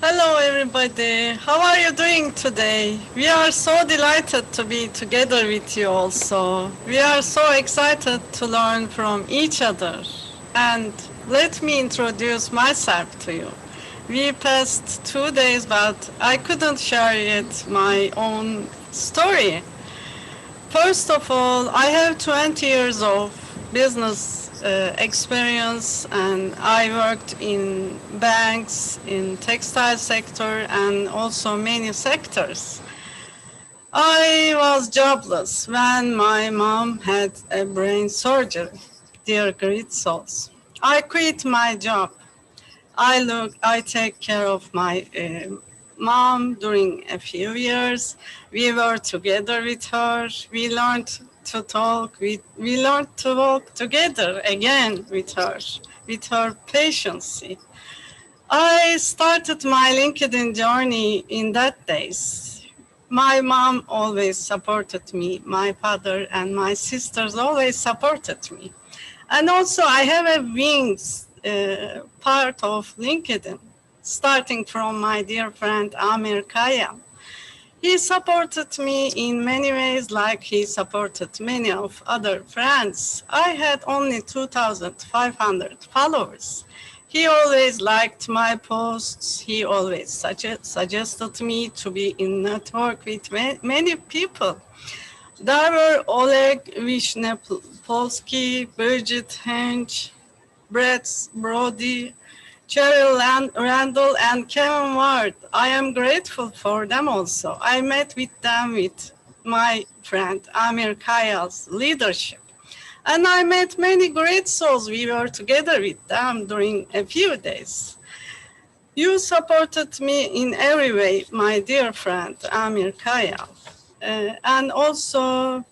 Hello everybody, how are you doing today? We are so delighted to be together with you also. We are so excited to learn from each other. And let me introduce myself to you. We passed 2 days, but I couldn't share yet my own story. First of all, I have 20 years of business experience, and I worked in banks, in textile sector, and also many sectors. I was jobless when my mom had a brain surgery. Dear great souls. I quit my job. I take care of my mom during a few years. We were together with her. We learned to talk. We learned to walk together again with her patience. I started my LinkedIn journey in that days. My mom always supported me. My father and my sisters always supported me. And also I have a wings part of LinkedIn, starting from my dear friend Amir Kaya. He supported me in many ways, like he supported many of other friends. I had only 2,500 followers. He always liked my posts. He always suggested me to be in network with many people. There were Oleg Vishnepolsky, Birgit Hench, Brett Brody, Cheryl Randall, and Kevin Ward. I am grateful for them also. I met with them with my friend Amir Kaya's leadership. And I met many great souls. We were together with them during a few days. You supported me in every way, my dear friend Amir Kaya. And also,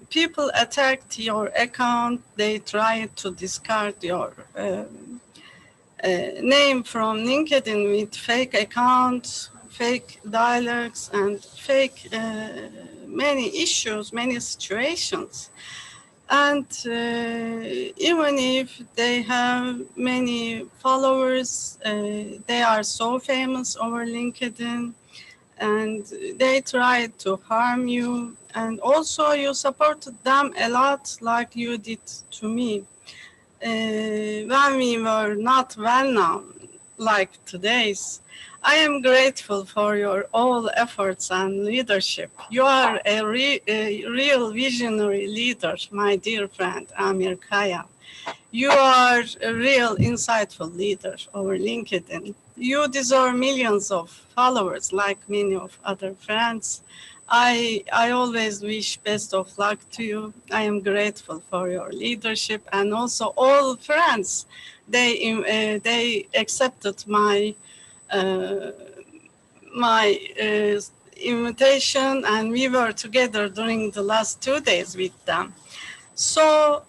people attacked your account. They tried to discard your name from LinkedIn with fake accounts, fake dialogues, and fake many issues, many situations. And even if they have many followers, they are so famous over LinkedIn, and they tried to harm you. And also you supported them a lot, like you did to me. When we were not well known like today's. I am grateful for your all efforts and leadership. You are a real visionary leader, my dear friend Amir Kaya. You are a real insightful leader over LinkedIn. You deserve millions of followers like many of other friends. I always wish best of luck to you. I am grateful for your leadership, and also all friends. They accepted my invitation, and we were together during the last 2 days with them. So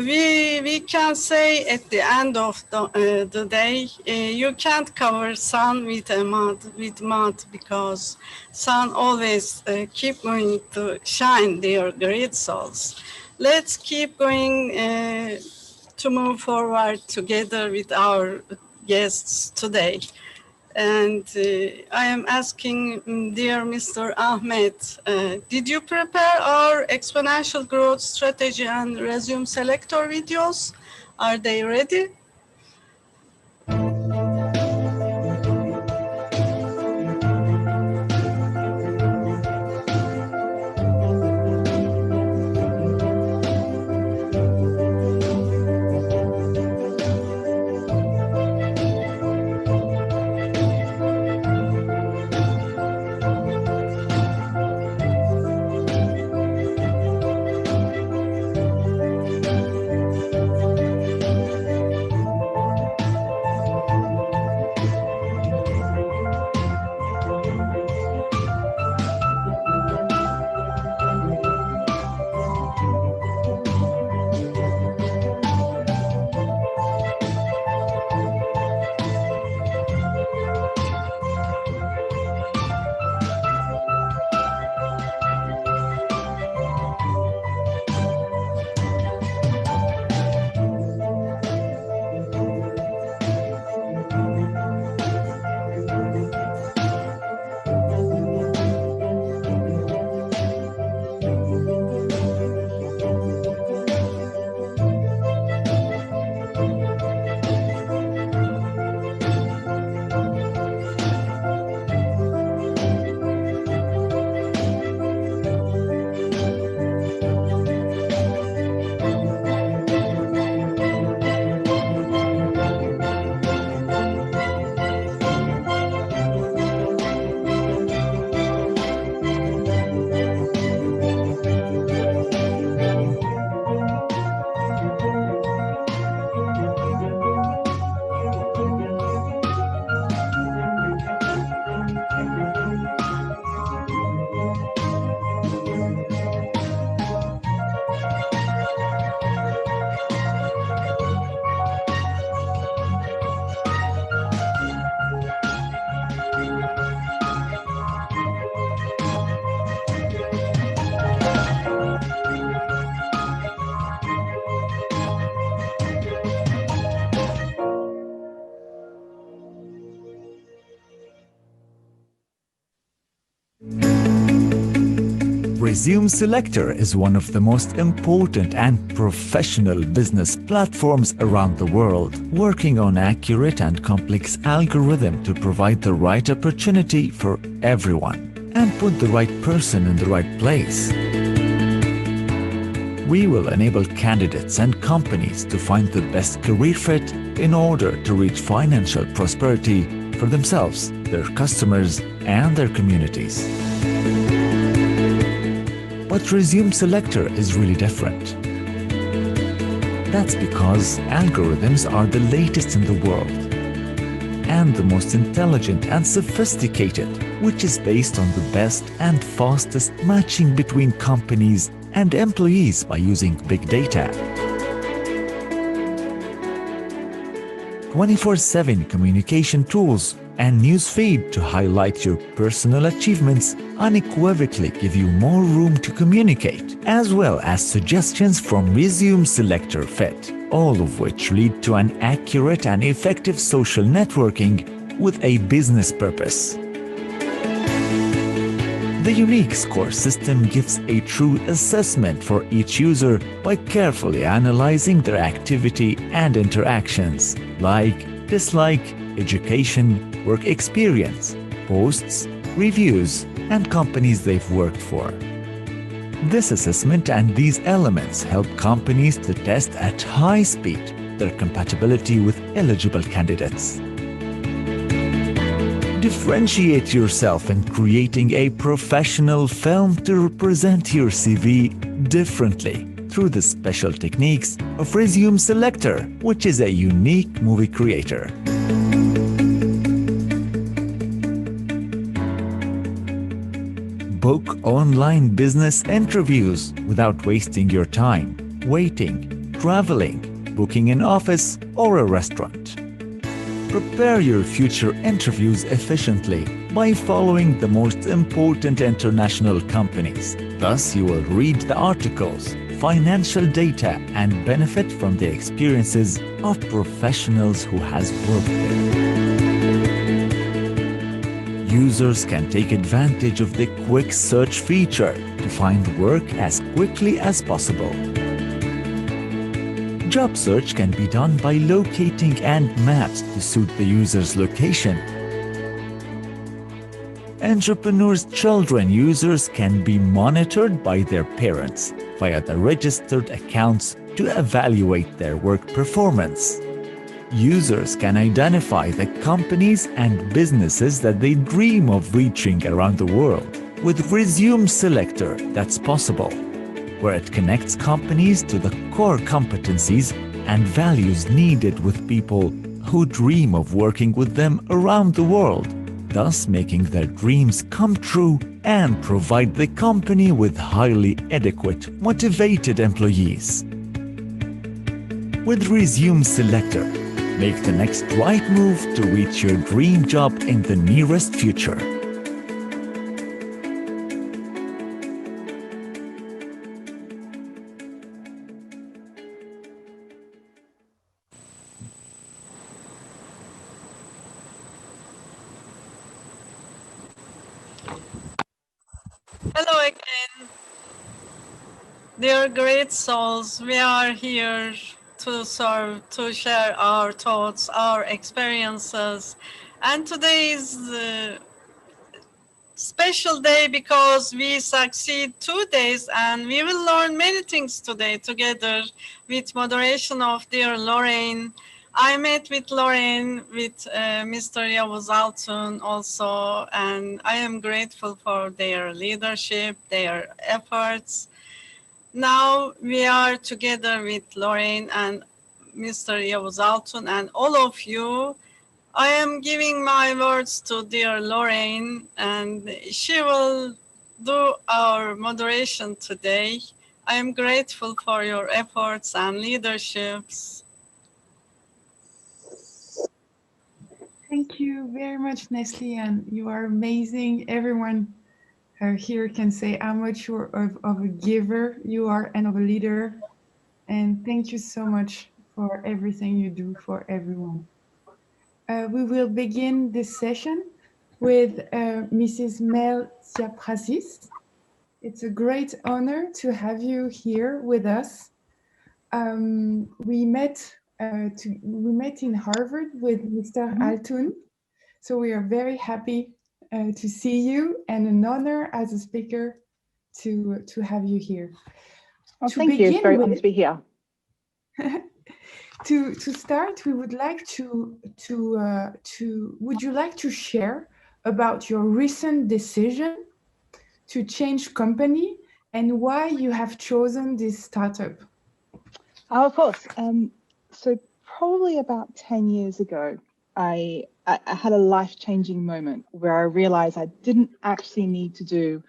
we can say at the end of the day, you can't cover sun with mud because sun always keep going to shine, dear great souls. Let's keep going to move forward together with our guests today. And I am asking, dear Mr. Ahmed, did you prepare our exponential growth strategy and resume selector videos? Are they ready? Resume Selector is one of the most important and professional business platforms around the world, working on accurate and complex algorithm to provide the right opportunity for everyone and put the right person in the right place. We will enable candidates and companies to find the best career fit in order to reach financial prosperity for themselves, their customers, and their communities. But Resume Selector is really different. That's because algorithms are the latest in the world and the most intelligent and sophisticated, which is based on the best and fastest matching between companies and employees by using big data. 24/7 communication tools and newsfeed to highlight your personal achievements unequivocally give you more room to communicate, as well as suggestions from Resume Selector Fit, all of which lead to an accurate and effective social networking with a business purpose. The unique score system gives a true assessment for each user by carefully analyzing their activity and interactions, like, dislike, education, work experience, posts, reviews, and companies they've worked for. This assessment and these elements help companies to test at high speed their compatibility with eligible candidates. Differentiate yourself in creating a professional film to represent your CV differently through the special techniques of Resume Selector, which is a unique movie creator. Book online business interviews without wasting your time, waiting, traveling, booking an office or a restaurant. Prepare your future interviews efficiently by following the most important international companies. Thus, you will read the articles, financial data, and benefit from the experiences of professionals who has worked there. Users can take advantage of the quick search feature to find work as quickly as possible. Job search can be done by locating and maps to suit the user's location. Entrepreneurs' children users can be monitored by their parents via the registered accounts to evaluate their work performance. Users can identify the companies and businesses that they dream of reaching around the world. With Resume Selector, that's possible, where it connects companies to the core competencies and values needed with people who dream of working with them around the world, thus making their dreams come true and provide the company with highly adequate, motivated employees. With Resume Selector, make the next right move to reach your dream job in the nearest future. Hello again, dear great souls. We are here to serve, to share our thoughts, our experiences. And today is a special day because we succeed 2 days and we will learn many things today together with moderation of dear Lorraine. I met with Lorraine, with Mr. YAVUZ ALTUN also, and I am grateful for their leadership, their efforts. Now we are together with Lorraine and Mr. YAVUZ ALTUN and all of you. I am giving my words to dear Lorraine, and she will do our moderation today. I am grateful for your efforts and leaderships. Thank you very much, NESLİHAN. You are amazing. Everyone here can say how much you're of a giver you are and of a leader. And thank you so much for everything you do for everyone. We will begin this session with Mrs. Mel Zappazis. It's a great honor to have you here with us. We met in Harvard with Mr. ALTUN, so we are very happy to see you, and an honor as a speaker to have you here. Well, thank you. It's very honored to be here. To start, we would like would you like to share about your recent decision to change company and why you have chosen this startup? Oh, of course. So probably about 10 years ago, I had a life-changing moment where I realized I didn't actually need to do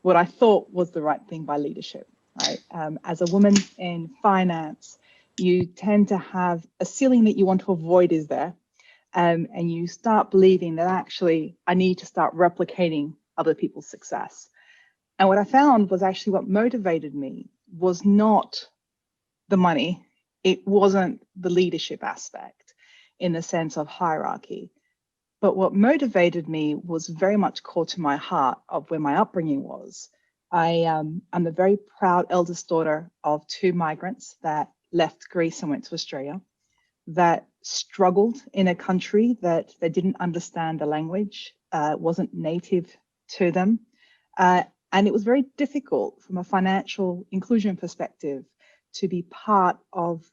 what I thought was the right thing by leadership, right? As a woman in finance, you tend to have a ceiling that you want to avoid is there. And you start believing that actually I need to start replicating other people's success. And what I found was actually what motivated me was not the money. It wasn't the leadership aspect in the sense of hierarchy. But what motivated me was very much core to my heart of where my upbringing was. I'm the very proud eldest daughter of 2 migrants that left Greece and went to Australia, that struggled in a country that they didn't understand the language, wasn't native to them. And it was very difficult from a financial inclusion perspective to be part of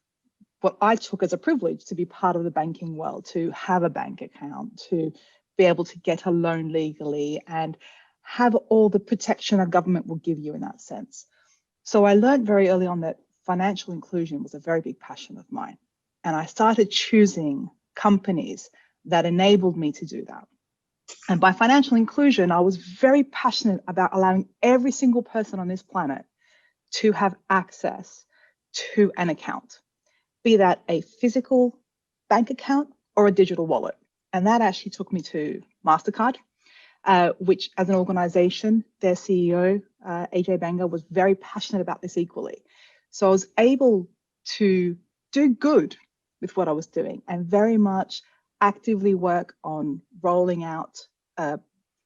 what I took as a privilege, to be part of the banking world, to have a bank account, to be able to get a loan legally and have all the protection a government will give you in that sense. So I learned very early on that financial inclusion was a very big passion of mine. And I started choosing companies that enabled me to do that. And by financial inclusion, I was very passionate about allowing every single person on this planet to have access to an account, be that a physical bank account or a digital wallet. And that actually took me to MasterCard, which as an organization, their CEO, AJ Banga, was very passionate about this equally. So I was able to do good with what I was doing and very much actively work on rolling out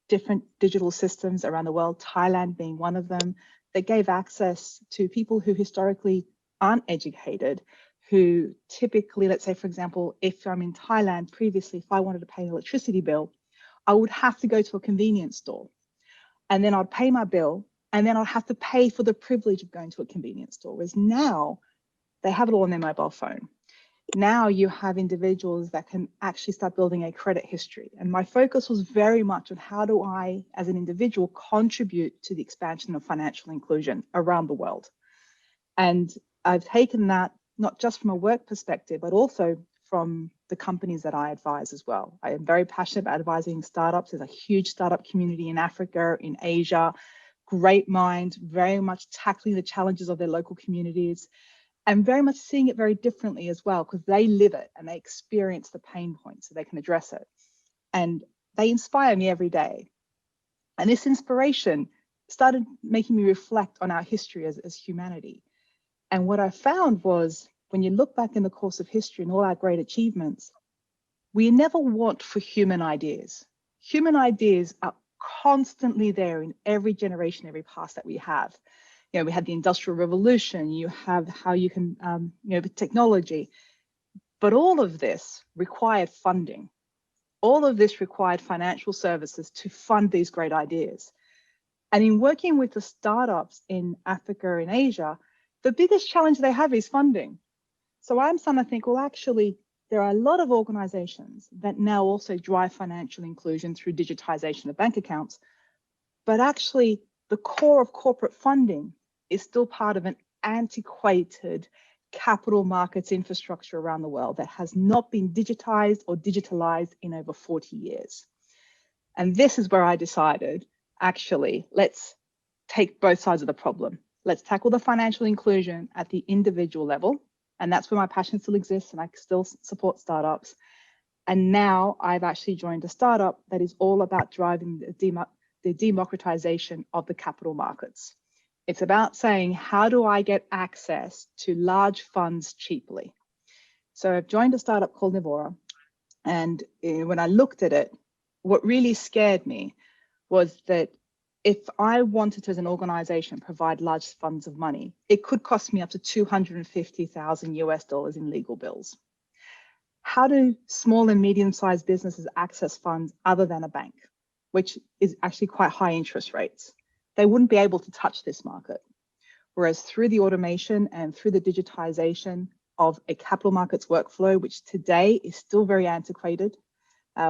different digital systems around the world, Thailand being one of them, that gave access to people who historically aren't educated, who typically, let's say, for example, if I'm in Thailand previously, if I wanted to pay an electricity bill, I would have to go to a convenience store and then I'd pay my bill and then I'd have to pay for the privilege of going to a convenience store. Whereas now they have it all on their mobile phone. Now you have individuals that can actually start building a credit history. And my focus was very much on how do I, as an individual, contribute to the expansion of financial inclusion around the world. And I've taken that not just from a work perspective, but also from the companies that I advise as well. I am very passionate about advising startups. There's a huge startup community in Africa, in Asia, great minds, very much tackling the challenges of their local communities, and very much seeing it very differently as well, because they live it and they experience the pain points so they can address it. And they inspire me every day. And this inspiration started making me reflect on our history as humanity. And what I found was, when you look back in the course of history and all our great achievements, we never want for human ideas. Human ideas are constantly there in every generation, every past that we have. You know, we had the Industrial Revolution, you have how you can, with technology, but all of this required funding. All of this required financial services to fund these great ideas. And in working with the startups in Africa and Asia, the biggest challenge they have is funding. So I'm starting to think, well, actually, there are a lot of organizations that now also drive financial inclusion through digitization of bank accounts, but actually the core of corporate funding is still part of an antiquated capital markets infrastructure around the world that has not been digitized or digitalized in over 40 years. And this is where I decided, actually, let's take both sides of the problem. Let's tackle the financial inclusion at the individual level. And that's where my passion still exists, and I still support startups. And now I've actually joined a startup that is all about driving the democratization of the capital markets. It's about saying, how do I get access to large funds cheaply? So I've joined a startup called Nivora. And when I looked at it, what really scared me was that if I wanted to, as an organization, provide large funds of money, it could cost me up to $250,000 US in legal bills. How do small and medium-sized businesses access funds other than a bank, which is actually quite high interest rates? They wouldn't be able to touch this market. Whereas through the automation and through the digitization of a capital markets workflow, which today is still very antiquated,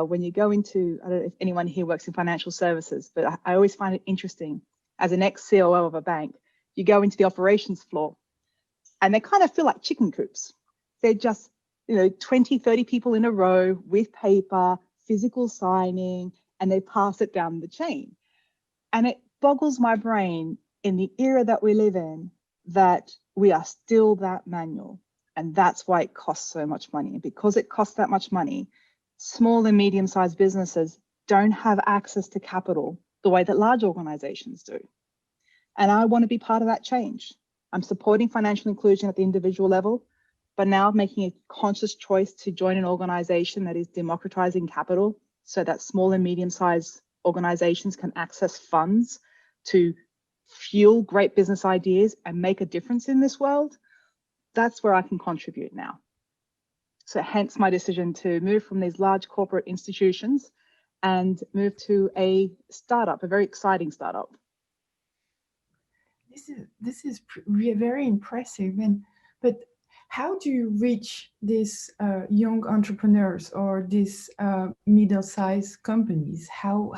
when you go into, I don't know if anyone here works in financial services, but I always find it interesting, as an ex-COO of a bank, you go into the operations floor and they kind of feel like chicken coops. They're just, 20, 30 people in a row with paper, physical signing, and they pass it down the chain. And it boggles my brain in the era that we live in that we are still that manual. And that's why it costs so much money. And because it costs that much money, small and medium-sized businesses don't have access to capital the way that large organizations do. And I want to be part of that change. I'm supporting financial inclusion at the individual level, but now making a conscious choice to join an organization that is democratizing capital so that small and medium-sized organizations can access funds to fuel great business ideas and make a difference in this world. That's where I can contribute now. So hence my decision to move from these large corporate institutions and move to a startup, a very exciting startup. This is very impressive. But how do you reach these young entrepreneurs or these middle-sized companies? How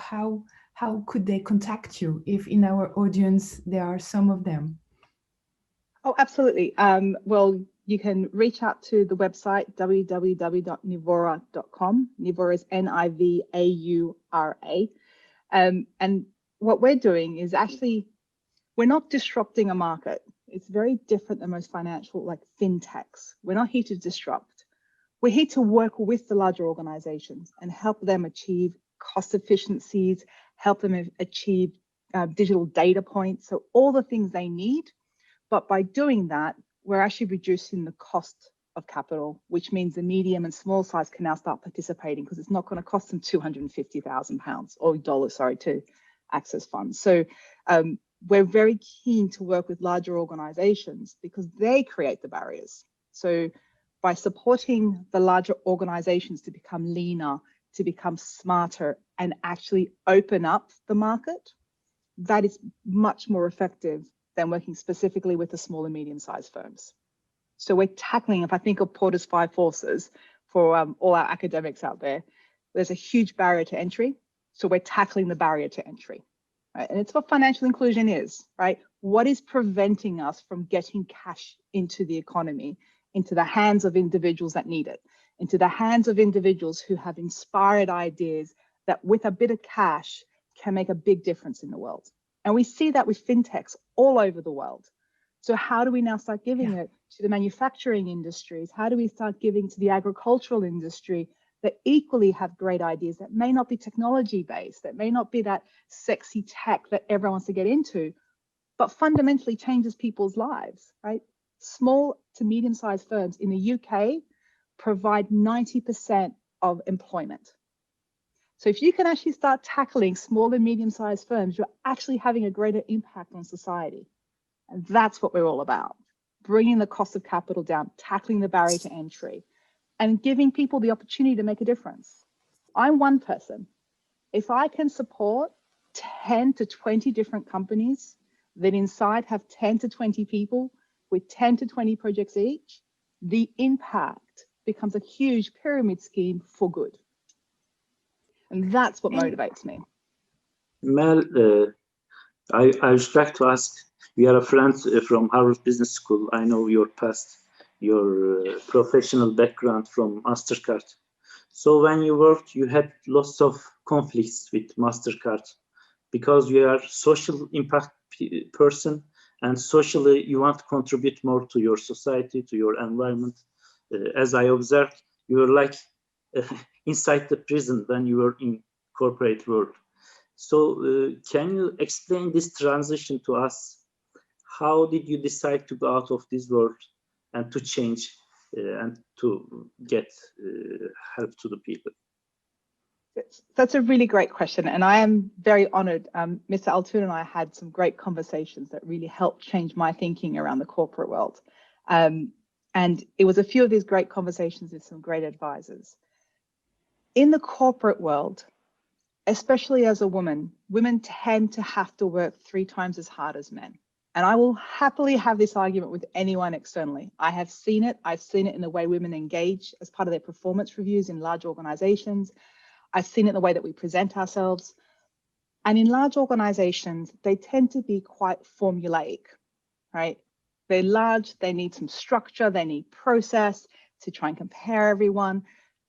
could they contact you if in our audience there are some of them? Oh, absolutely. Well, you can reach out to the website www.nivora.com. Nivora is Nivaura. And what we're doing is actually, we're not disrupting a market. It's very different than most financial, like fintechs. We're not here to disrupt. We're here to work with the larger organizations and help them achieve cost efficiencies, help them achieve digital data points, so all the things they need. But by doing that, we're actually reducing the cost of capital, which means the medium and small size can now start participating because it's not going to cost them £250,000 or dollars, sorry, to access funds. So we're very keen to work with larger organizations because they create the barriers. So by supporting the larger organizations to become leaner, to become smarter, and actually open up the market, that is much more effective than working specifically with the small and medium-sized firms. So we're tackling, if I think of Porter's 5 forces for all our academics out there, there's a huge barrier to entry. So we're tackling the barrier to entry, right? And it's what financial inclusion is, right? What is preventing us from getting cash into the economy, into the hands of individuals that need it, into the hands of individuals who have inspired ideas that with a bit of cash can make a big difference in the world. And we see that with fintechs all over the world. So how do we now start giving it to the manufacturing industries? How do we start giving to the agricultural industry that equally have great ideas that may not be technology based, that may not be that sexy tech that everyone wants to get into, but fundamentally changes people's lives, right? Small to medium-sized firms in the UK provide 90% of employment. So if you can actually start tackling small and medium-sized firms, you're actually having a greater impact on society. And that's what we're all about, bringing the cost of capital down, tackling the barrier to entry, and giving people the opportunity to make a difference. I'm one person. If I can support 10 to 20 different companies that inside have 10 to 20 people with 10 to 20 projects each, the impact becomes a huge pyramid scheme for good. And that's what motivates me. Mel, I would like to ask, we are friends from Harvard Business School. I know your past, your professional background from MasterCard. So when you worked, you had lots of conflicts with MasterCard because you are social impact person and socially you want to contribute more to your society, to your environment. As I observed, you were like inside the prison when you were in corporate world. So can you explain this transition to us? How did you decide to go out of this world and to change and to get help to the people? That's a really great question, and I am very honored. Mr. ALTUN and I had some great conversations that really helped change my thinking around the corporate world. And it was a few of these great conversations with some great advisors. In the corporate world, especially as a woman, women tend to have to work 3 times as hard as men. And I will happily have this argument with anyone externally. I have seen it. I've seen it in the way women engage as part of their performance reviews in large organizations. I've seen it in the way that we present ourselves. And in large organizations, they tend to be quite formulaic, right? They're large, they need some structure, they need process to try and compare everyone.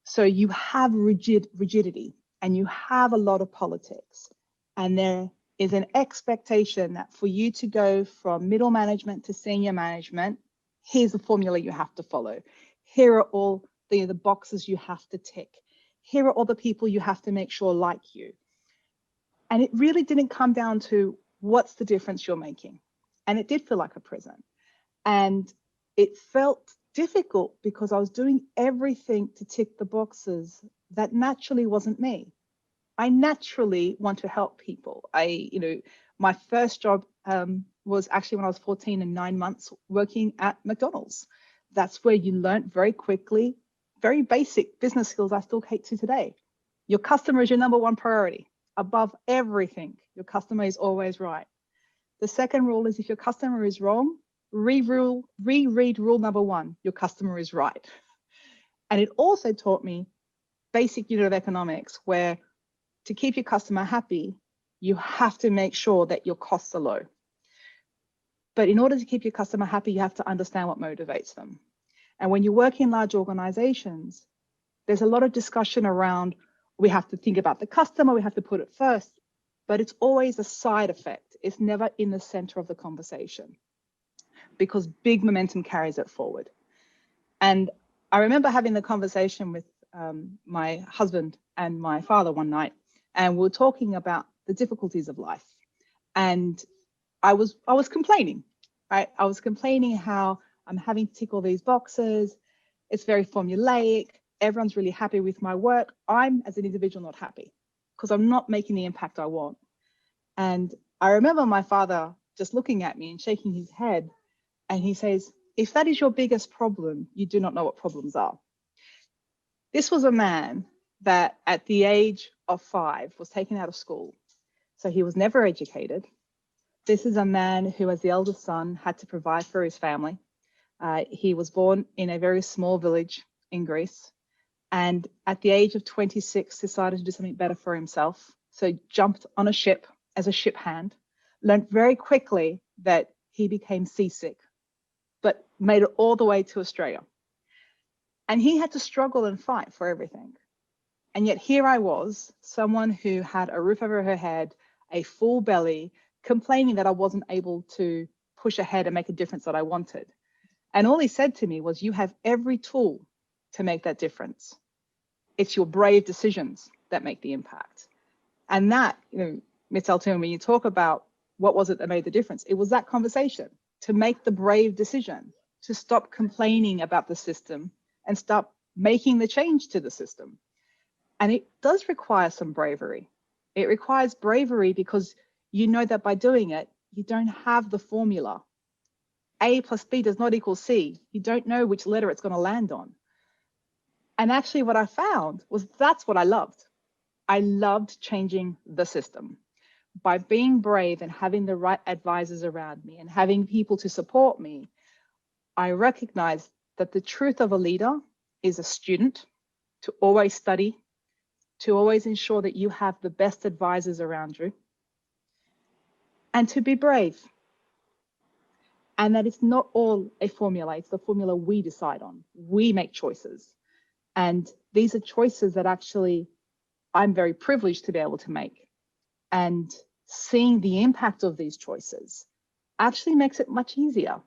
So you have rigidity and you have a lot of politics. And there is an expectation that for you to go from middle management to senior management, here's the formula you have to follow. Here are all the boxes you have to tick. Here are all the people you have to make sure like you. And it really didn't come down to what's the difference you're making. And it did feel like a prison. And it felt difficult because I was doing everything to tick the boxes that naturally wasn't me. I naturally want to help people. My first job was actually when I was 14 and 9 months working at McDonald's. That's where you learn very quickly, very basic business skills I still take to today. Your customer is your #1 priority. Above everything, your customer is always right. The second rule is if your customer is wrong, reread rule #1, your customer is right. And it also taught me basic unit of economics where to keep your customer happy, you have to make sure that your costs are low. But in order to keep your customer happy, you have to understand what motivates them. And when you work in large organizations, there's a lot of discussion around, we have to think about the customer, we have to put it first, but it's always a side effect. It's never in the center of the conversation because big momentum carries it forward. And I remember having the conversation with my husband and my father one night, and we were talking about the difficulties of life. And I was complaining, right? I was complaining how I'm having to tick all these boxes. It's very formulaic. Everyone's really happy with my work. I'm, as an individual, not happy because I'm not making the impact I want. And I remember my father just looking at me and shaking his head. And he says, if that is your biggest problem, you do not know what problems are. This was a man that at the age of 5 was taken out of school. So he was never educated. This is a man who, as the eldest son, had to provide for his family. He was born in a very small village in Greece. And at the age of 26, decided to do something better for himself. So jumped on a ship as a ship hand, learned very quickly that he became seasick, but made it all the way to Australia. And he had to struggle and fight for everything. And yet here I was, someone who had a roof over her head, a full belly, complaining that I wasn't able to push ahead and make a difference that I wanted. And all he said to me was, you have every tool to make that difference. It's your brave decisions that make the impact. And that, Ms. ALTUN, when you talk about what was it that made the difference, it was that conversation to make the brave decision, to stop complaining about the system and start making the change to the system. And it does require some bravery. It requires bravery because you know that by doing it, you don't have the formula. A plus B does not equal C. You don't know which letter it's going to land on. And actually what I found was that's what I loved. I loved changing the system. By being brave and having the right advisors around me and having people to support me, I recognized that the truth of a leader is a student, to always study, to always ensure that you have the best advisors around you, and to be brave. And that it's not all a formula, it's the formula we decide on. We make choices. And these are choices that actually I'm very privileged to be able to make. And seeing the impact of these choices actually makes it much easier.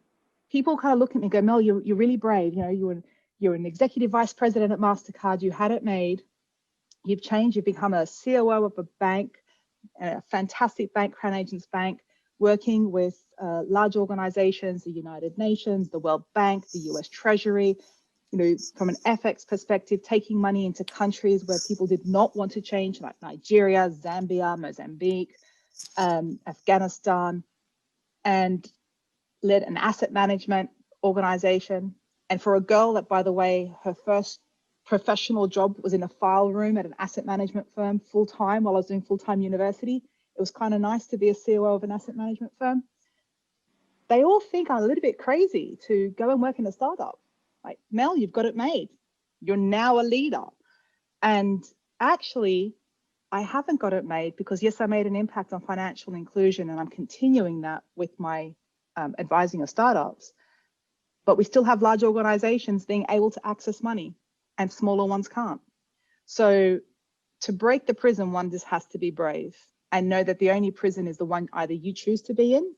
People kind of look at me and go, Mel, you're really brave. You're an executive vice president at MasterCard. You had it made. You've changed. You've become a COO of a bank, a fantastic bank, Crown Agents Bank, working with large organizations, the United Nations, the World Bank, the US Treasury. from an FX perspective, taking money into countries where people did not want to change, like Nigeria, Zambia, Mozambique, Afghanistan, and led an asset management organization. And for a girl that, by the way, her first professional job was in a file room at an asset management firm full-time while I was doing full-time university, it was kind of nice to be a COO of an asset management firm. They all think I'm a little bit crazy to go and work in a startup. Like, Mel, you've got it made. You're now a leader. And actually, I haven't got it made because, yes, I made an impact on financial inclusion, and I'm continuing that with my advising of startups. But we still have large organizations being able to access money, and smaller ones can't. So to break the prison, one just has to be brave and know that the only prison is the one either you choose to be in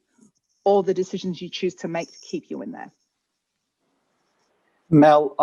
or the decisions you choose to make to keep you in there. Mel,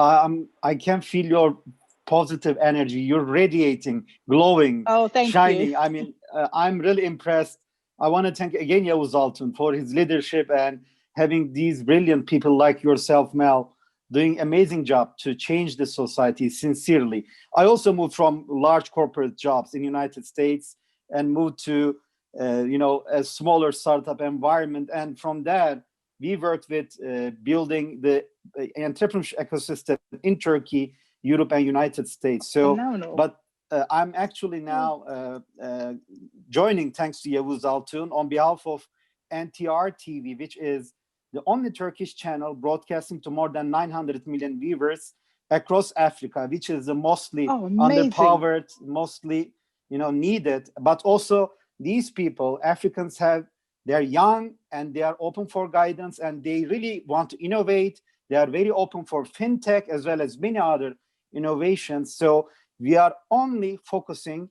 I can feel your positive energy. You're radiating, glowing, Oh, thank shining. you. I mean, I'm really impressed. I want to thank again YAVUZ ALTUN for his leadership and having these brilliant people like yourself, Mel, doing amazing job to change the society sincerely. I also moved from large corporate jobs in the United States and moved to, a smaller startup environment. And from that, we worked with building the entrepreneurship ecosystem in Turkey, Europe, and United States. So, Phenomenal. but I'm actually now joining, thanks to YAVUZ ALTUN, on behalf of NTR TV, which is the only Turkish channel broadcasting to more than 900 million viewers across Africa, which is the mostly underpowered, mostly needed. But also these people, Africans, they're young and they are open for guidance and they really want to innovate. They are very open for fintech as well as many other innovations. So we are only focusing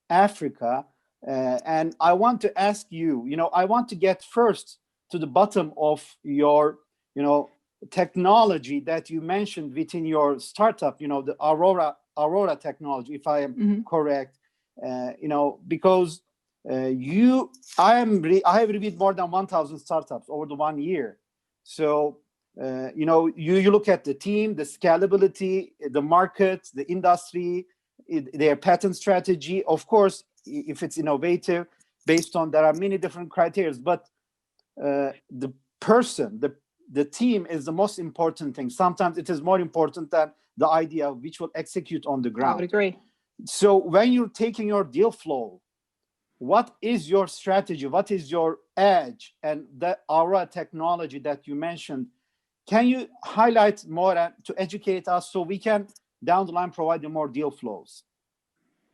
Africa. And I want to ask you, I want to get first to the bottom of your, technology that you mentioned within your startup, the Aurora technology, if I am correct, because I have reviewed more than 1,000 startups over the 1 year. So, you look at the team, the scalability, the market, the industry, their patent strategy. Of course, if it's innovative, based on there are many different criteria, but the person, the team is the most important thing. Sometimes it is more important than the idea which will execute on the ground. I would agree. So when you're taking your deal flow, what is your strategy? What is your edge? And the Aura technology that you mentioned, can you highlight more to educate us so we can down the line provide you more deal flows?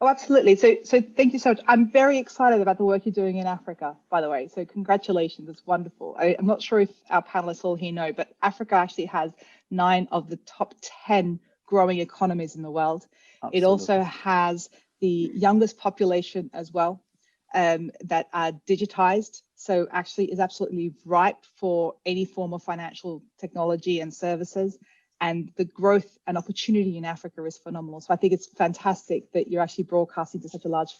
Oh, absolutely. So thank you so much. I'm very excited about the work you're doing in Africa, by the way. So congratulations. It's wonderful. I'm not sure if our panelists all here know, but Africa actually has 9 of the top 10 growing economies in the world. Absolutely. It also has the youngest population as well that are digitized. So actually is absolutely ripe for any form of financial technology and services. And the growth and opportunity in Africa is phenomenal. So I think it's fantastic that you're actually broadcasting to such a large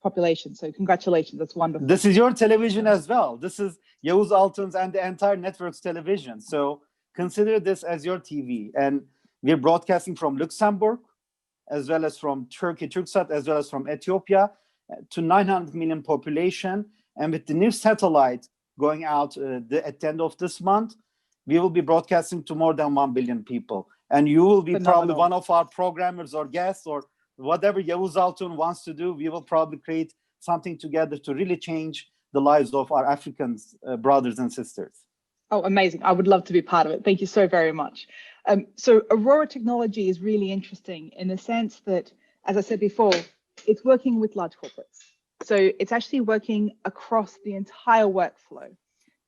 population. So congratulations, that's wonderful. This is your television as well. This is YAVUZ ALTUN's and the entire network's television. So consider this as your TV. And we're broadcasting from Luxembourg, as well as from Turkey, Turksat, as well as from Ethiopia, to 900 million population. And with the new satellite going out at the end of this month, we will be broadcasting to more than 1 billion people. And you will be probably one of our programmers or guests or whatever YAVUZ ALTUN wants to do. We will probably create something together to really change the lives of our African brothers and sisters. Oh, amazing. I would love to be part of it. Thank you so very much. So Aurora technology is really interesting in the sense that, as I said before, it's working with large corporates. So it's actually working across the entire workflow.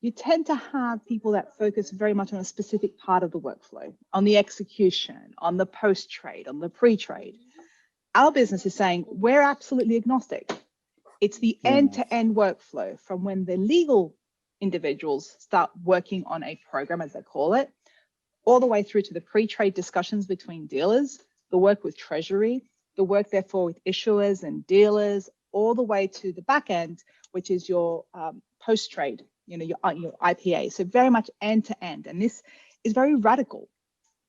You tend to have people that focus very much on a specific part of the workflow, on the execution, on the post-trade, on the pre-trade. Our business is saying we're absolutely agnostic. It's the end-to-end workflow from when the legal individuals start working on a program, as they call it, all the way through to the pre-trade discussions between dealers, the work with treasury, the work therefore with issuers and dealers, all the way to the back end, which is your post-trade, your IPA. So very much end to end. And this is very radical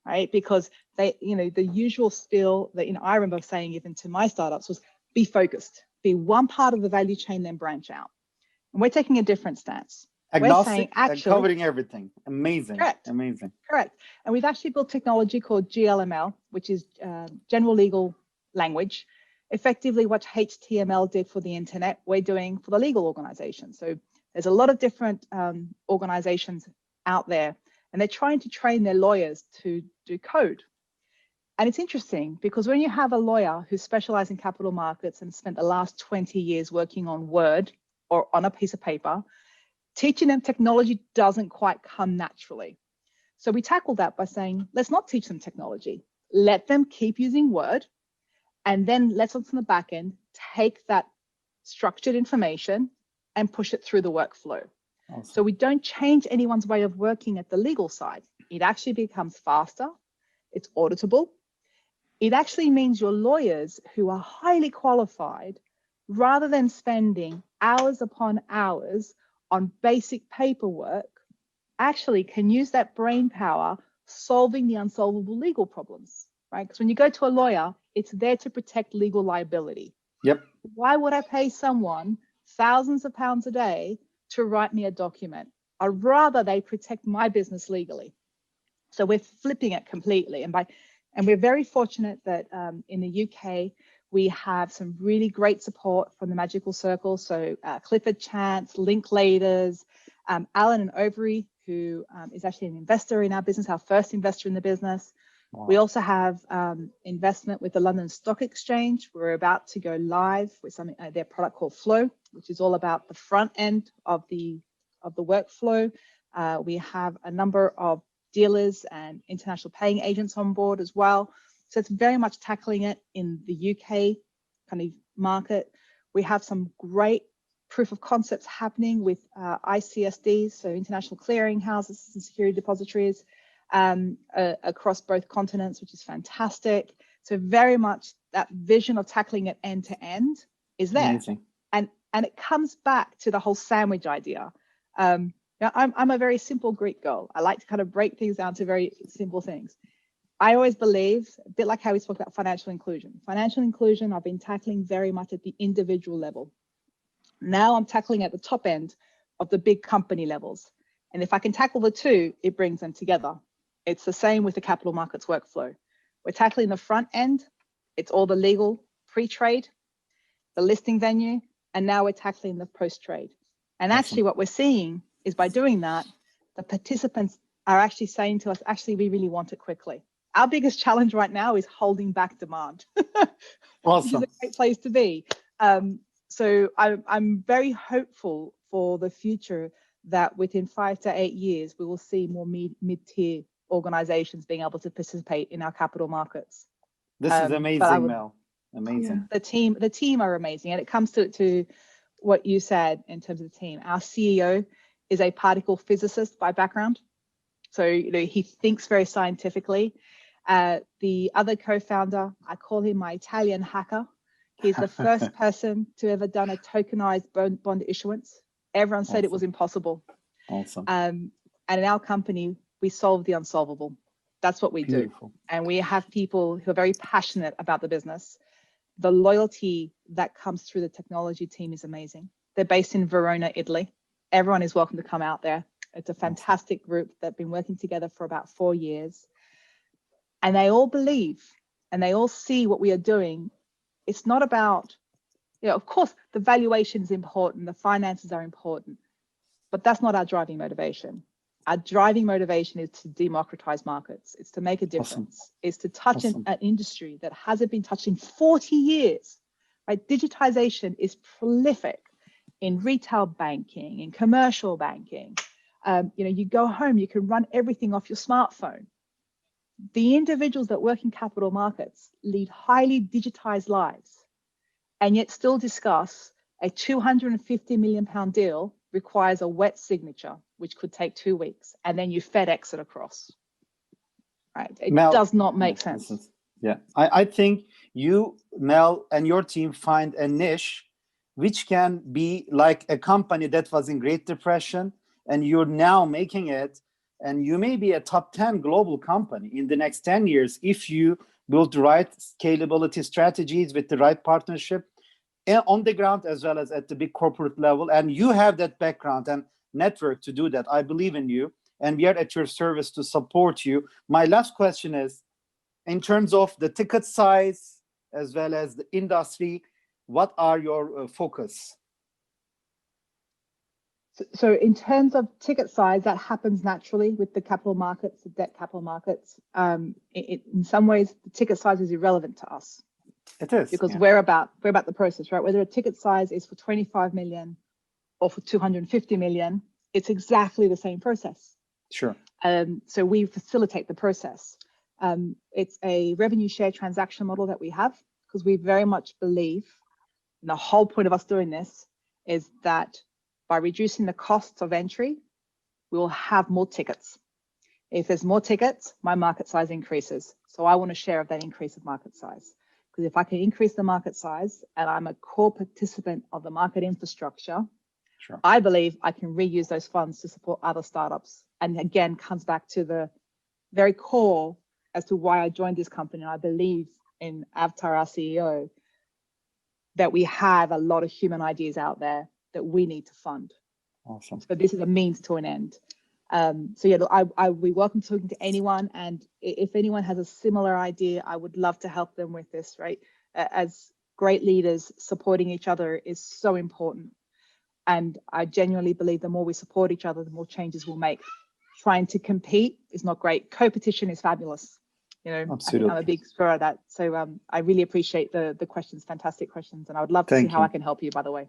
right? Because they, the usual spiel that I remember saying even to my startups was be focused, be one part of the value chain, then branch out. And we're taking a different stance. We're saying Agnostic and covering everything. Amazing. Correct. Amazing. Correct. And we've actually built technology called GLML, which is general legal language. Effectively, what HTML did for the internet, we're doing for the legal organization. So there's a lot of different organizations out there, and they're trying to train their lawyers to do code. And it's interesting because when you have a lawyer who specializes in capital markets and spent the last 20 years working on Word or on a piece of paper, teaching them technology doesn't quite come naturally. So we tackled that by saying, let's not teach them technology. Let them keep using Word, and then let's on the back end take that structured information and push it through the workflow. Awesome. So we don't change anyone's way of working at the legal side. It actually becomes faster. It's auditable. It actually means your lawyers who are highly qualified, rather than spending hours upon hours on basic paperwork, actually can use that brain power solving the unsolvable legal problems, right? Because when you go to a lawyer, it's there to protect legal liability. Yep. Why would I pay someone thousands of pounds a day to write me a document? I'd rather they protect my business legally. So we're flipping it completely. And we're very fortunate that in the UK, we have some really great support from the Magical Circle. So Clifford Chance, Linklaters, Alan and Overy, who is actually an investor in our business, our first investor in the business. Wow. We also have investment with the London Stock Exchange. We're about to go live with something, their product called Flow, which is all about the front end of the workflow. We have a number of dealers and international paying agents on board as well. So it's very much tackling it in the UK kind of market. We have some great proof of concepts happening with ICSDs, so international clearing houses and security depositories across both continents, which is fantastic. So very much that vision of tackling it end to end is there. Amazing. And it comes back to the whole sandwich idea. I'm a very simple Greek girl. I like to kind of break things down to very simple things. I always believe, a bit like how we spoke about financial inclusion. Financial inclusion, I've been tackling very much at the individual level. Now I'm tackling at the top end of the big company levels. And if I can tackle the two, it brings them together. It's the same with the capital markets workflow. We're tackling the front end. It's all the legal pre-trade, the listing venue, and now we're tackling the post-trade. And actually what we're seeing is by doing that, the participants are actually saying to us, actually, we really want it quickly. Our biggest challenge right now is holding back demand. Awesome. Which is a great place to be. So I'm very hopeful for the future that within 5 to 8 years, we will see more mid-tier organizations being able to participate in our capital markets. This is amazing, Mel. Amazing. Yeah, the team are amazing. And it comes to what you said in terms of the team. Our CEO is a particle physicist by background. So he thinks very scientifically. The other co-founder, I call him my Italian hacker. He's the first person to ever done a tokenized bond issuance. Everyone said it was impossible. Awesome. And in our company, we solve the unsolvable. That's what we do. And we have people who are very passionate about the business. The loyalty that comes through the technology team is amazing. They're based in Verona, Italy. Everyone is welcome to come out there. It's a fantastic group that have been working together for about 4 years. And they all believe and they all see what we are doing. It's not about, of course, the valuation is important, the finances are important, but that's not our driving motivation. Our driving motivation is to democratize markets. It's to make a difference. It's to touch an industry that hasn't been touched in 40 years. Right? Digitization is prolific in retail banking, in commercial banking. You go home, you can run everything off your smartphone. The individuals that work in capital markets lead highly digitized lives and yet still discuss a £250 million deal requires a wet signature, which could take 2 weeks, and then you FedEx it across. Right? It does not make sense. I think you, Mel, and your team find a niche which can be like a company that was in Great Depression, and you're now making it and you may be a top 10 global company in the next 10 years if you build the right scalability strategies with the right partnership on the ground as well as at the big corporate level. And you have that background and network to do that. I believe in you, and we are at your service to support you. My last question is, in terms of the ticket size as well as the industry, what are your focus? So in terms of ticket size, that happens naturally with the capital markets, the debt capital markets. In some ways, the ticket size is irrelevant to us. It is. Because we're about the process, right? Whether a ticket size is for 25 million or for 250 million, it's exactly the same process. Sure. So we facilitate the process. It's a revenue share transaction model that we have, because we very much believe, and the whole point of us doing this is that by reducing the costs of entry, we will have more tickets. If there's more tickets, my market size increases. So I want a share of that increase of market size. Because if I can increase the market size and I'm a core participant of the market infrastructure, sure, I believe I can reuse those funds to support other startups. And again, comes back to the very core as to why I joined this company. And I believe in Avtar, our CEO, that we have a lot of human ideas out there that we need to fund. Awesome. So this is a means to an end. So yeah, look, we welcome talking to anyone, and if anyone has a similar idea, I would love to help them with this, right? As great leaders, supporting each other is so important. And I genuinely believe the more we support each other, the more changes we'll make. Trying to compete is not great. Co-petition is fabulous. You know, I think I'm a big supporter of that. So I really appreciate the questions, fantastic questions. And I would love to see how I can help you, by the way.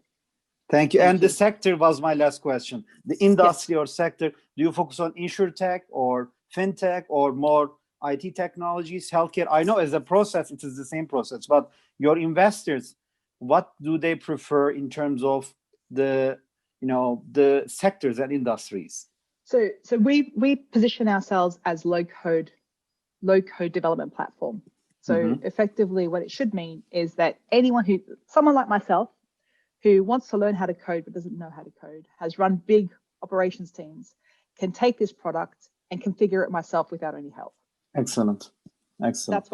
Thank you. And the sector was my last question. The industry or sector, do you focus on insurtech or fintech or more IT technologies, healthcare? I know as a process, it is the same process, but your investors, what do they prefer in terms of the, you know, the sectors and industries? So we position ourselves as low code development platform. So effectively what it should mean is that someone like myself, who wants to learn how to code but doesn't know how to code, has run big operations teams, can take this product and configure it myself without any help. Excellent. Excellent.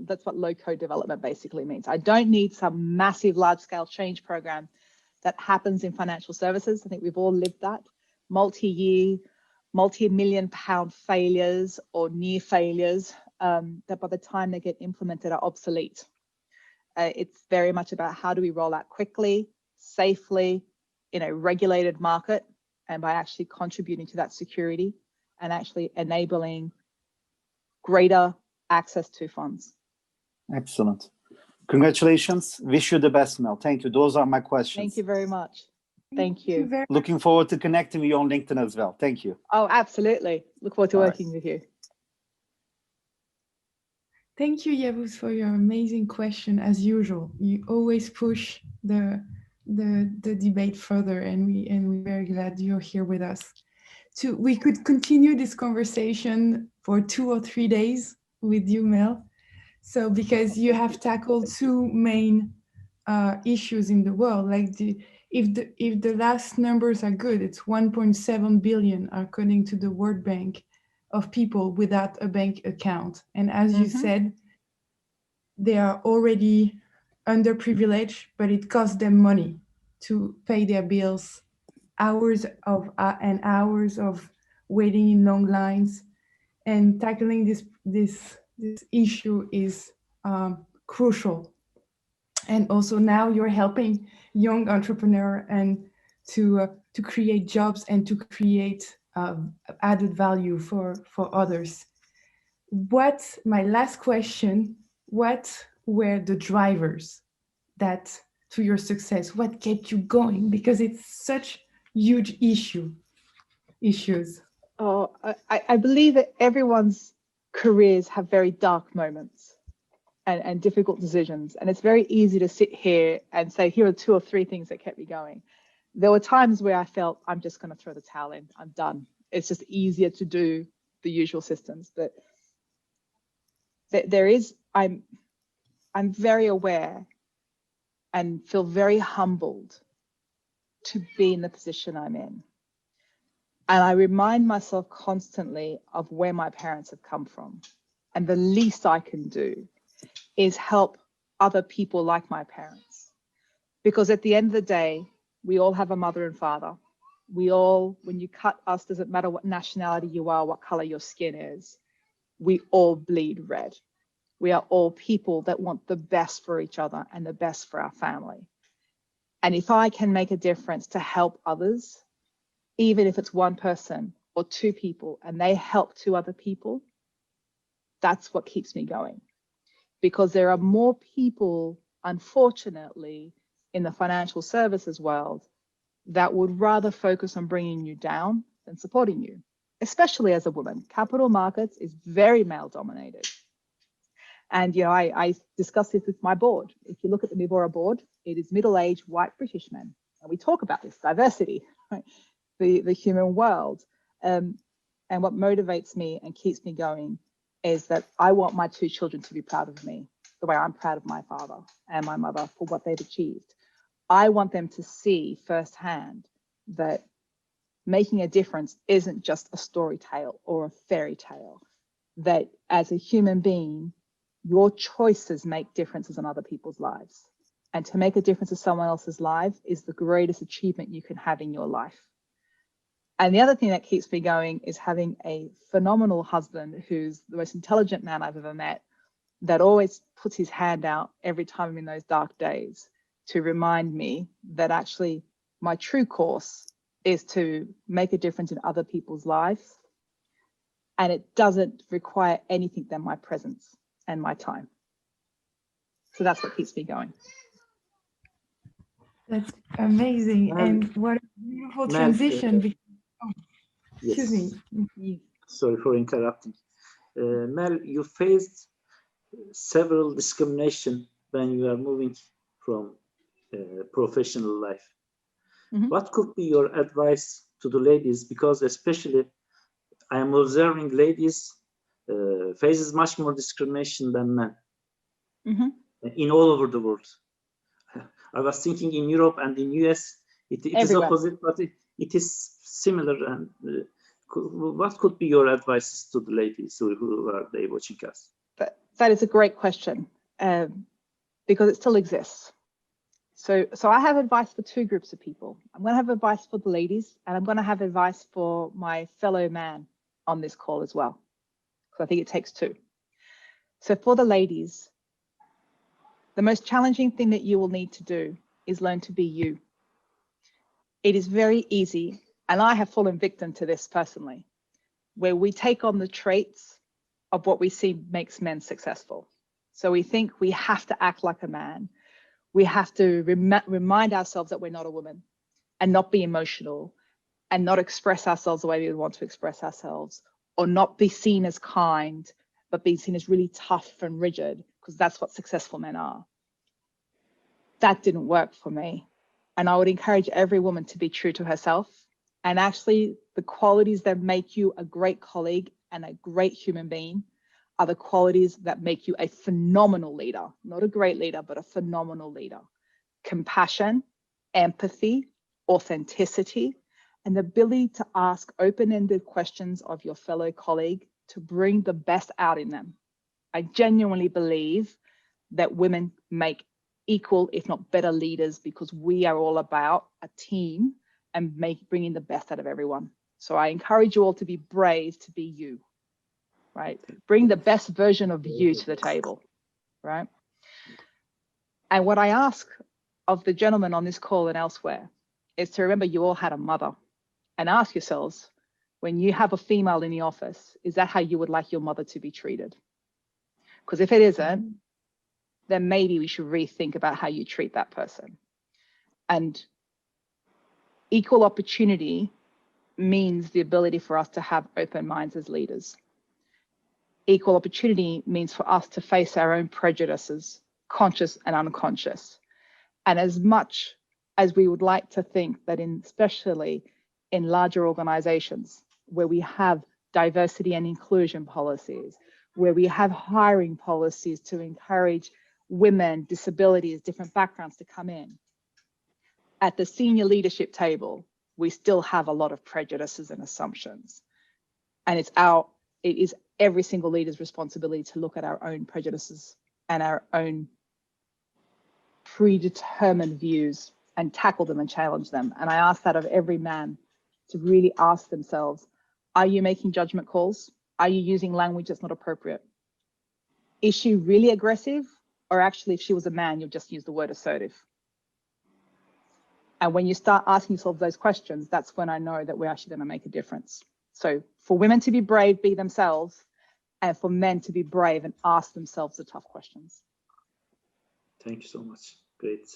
That's what low code development basically means. I don't need some massive large scale change program that happens in financial services. I think we've all lived that. Multi-year, multi-million pound failures or near failures that by the time they get implemented are obsolete. It's very much about how do we roll out quickly, safely, in a regulated market, and by actually contributing to that security and actually enabling greater access to funds. Excellent. Congratulations. Wish you the best, Mel. Thank you. Those are my questions. Thank you very much. Thank you. Looking forward to connecting with you on LinkedIn as well. Thank you. Oh, absolutely. Look forward to working with you. Thank you, Yavuz, for your amazing question. As usual, you always push the debate further, and we're very glad you're here with us. We could continue this conversation for 2 or 3 days with you, Mel. So because you have tackled two main issues in the world, like if the last numbers are good, it's 1.7 billion according to the World Bank of people without a bank account. And as you said, they are already underprivileged, but it costs them money to pay their bills, hours and hours of waiting in long lines. And tackling this issue is crucial. And also now you're helping young entrepreneurs and to create jobs and to create added value for others. My last question, what were the drivers to your success? What kept you going? Because it's such huge issues. Oh, I believe that everyone's careers have very dark moments and difficult decisions. And it's very easy to sit here and say, here are 2 or 3 things that kept me going. There were times where I felt I'm just going to throw the towel in. I'm done. It's just easier to do the usual systems. But I'm very aware and feel very humbled to be in the position I'm in. And I remind myself constantly of where my parents have come from. And the least I can do is help other people like my parents. Because at the end of the day, we all have a mother and father. We all, when you cut us, doesn't matter what nationality you are, what color your skin is, we all bleed red. We are all people that want the best for each other and the best for our family. And if I can make a difference to help others, even if it's one person or two people, and they help two other people, that's what keeps me going. Because there are more people, unfortunately, in the financial services world that would rather focus on bringing you down than supporting you, especially as a woman. Capital markets is very male dominated. And, you know, I discuss this with my board. If you look at the Mibora board, it is middle-aged white British men. And we talk about this diversity, right? The human world. And what motivates me and keeps me going is that I want my two children to be proud of me, the way I'm proud of my father and my mother for what they've achieved. I want them to see firsthand that making a difference isn't just a story tale or a fairy tale, that as a human being, your choices make differences in other people's lives. And to make a difference in someone else's life is the greatest achievement you can have in your life. And the other thing that keeps me going is having a phenomenal husband who's the most intelligent man I've ever met, that always puts his hand out every time I'm in those dark days to remind me that actually my true course is to make a difference in other people's lives. And it doesn't require anything than my presence and my time. So that's what keeps me going. That's amazing. Mel, and what a beautiful Mel, transition. yes. Excuse me. Sorry for interrupting. Mel, you faced several discrimination when you are moving from professional life. Mm-hmm. What could be your advice to the ladies? Because especially I am observing ladies faces much more discrimination than men. Mm-hmm. In all over the world. I was thinking in Europe and in US, it is opposite, but it is similar. And what could be your advice to the ladies who are they watching us? That is a great question, because it still exists. So I have advice for two groups of people. I'm going to have advice for the ladies, and I'm going to have advice for my fellow man on this call as well, because I think it takes two. So for the ladies, the most challenging thing that you will need to do is learn to be you. It is very easy, and I have fallen victim to this personally, where we take on the traits of what we see makes men successful. So we think we have to act like a man. We have to remind ourselves that we're not a woman, and not be emotional, and not express ourselves the way we want to express ourselves, or not be seen as kind, but be seen as really tough and rigid, because that's what successful men are. That didn't work for me. And I would encourage every woman to be true to herself. And actually, the qualities that make you a great colleague and a great human being are the qualities that make you a phenomenal leader, not a great leader, but a phenomenal leader. Compassion, empathy, authenticity, and the ability to ask open-ended questions of your fellow colleague to bring the best out in them. I genuinely believe that women make equal, if not better leaders, because we are all about a team and bringing the best out of everyone. So I encourage you all to be brave, to be you, right? Bring the best version of you to the table, right? And what I ask of the gentlemen on this call and elsewhere is to remember you all had a mother, and ask yourselves, when you have a female in the office, is that how you would like your mother to be treated? Because if it isn't, then maybe we should rethink about how you treat that person. And equal opportunity means the ability for us to have open minds as leaders. Equal opportunity means for us to face our own prejudices, conscious and unconscious. And as much as we would like to think that especially in larger organizations where we have diversity and inclusion policies, where we have hiring policies to encourage women, disabilities, different backgrounds to come in, at the senior leadership table, we still have a lot of prejudices and assumptions. And it is every single leader's responsibility to look at our own prejudices and our own predetermined views and tackle them and challenge them. And I ask that of every man, to really ask themselves, are you making judgment calls? Are you using language that's not appropriate? Is she really aggressive? Or actually, if she was a man, you'll just use the word assertive. And when you start asking yourself those questions, that's when I know that we're actually going to make a difference. So for women to be brave, be themselves, and for men to be brave and ask themselves the tough questions. Thank you so much. Great.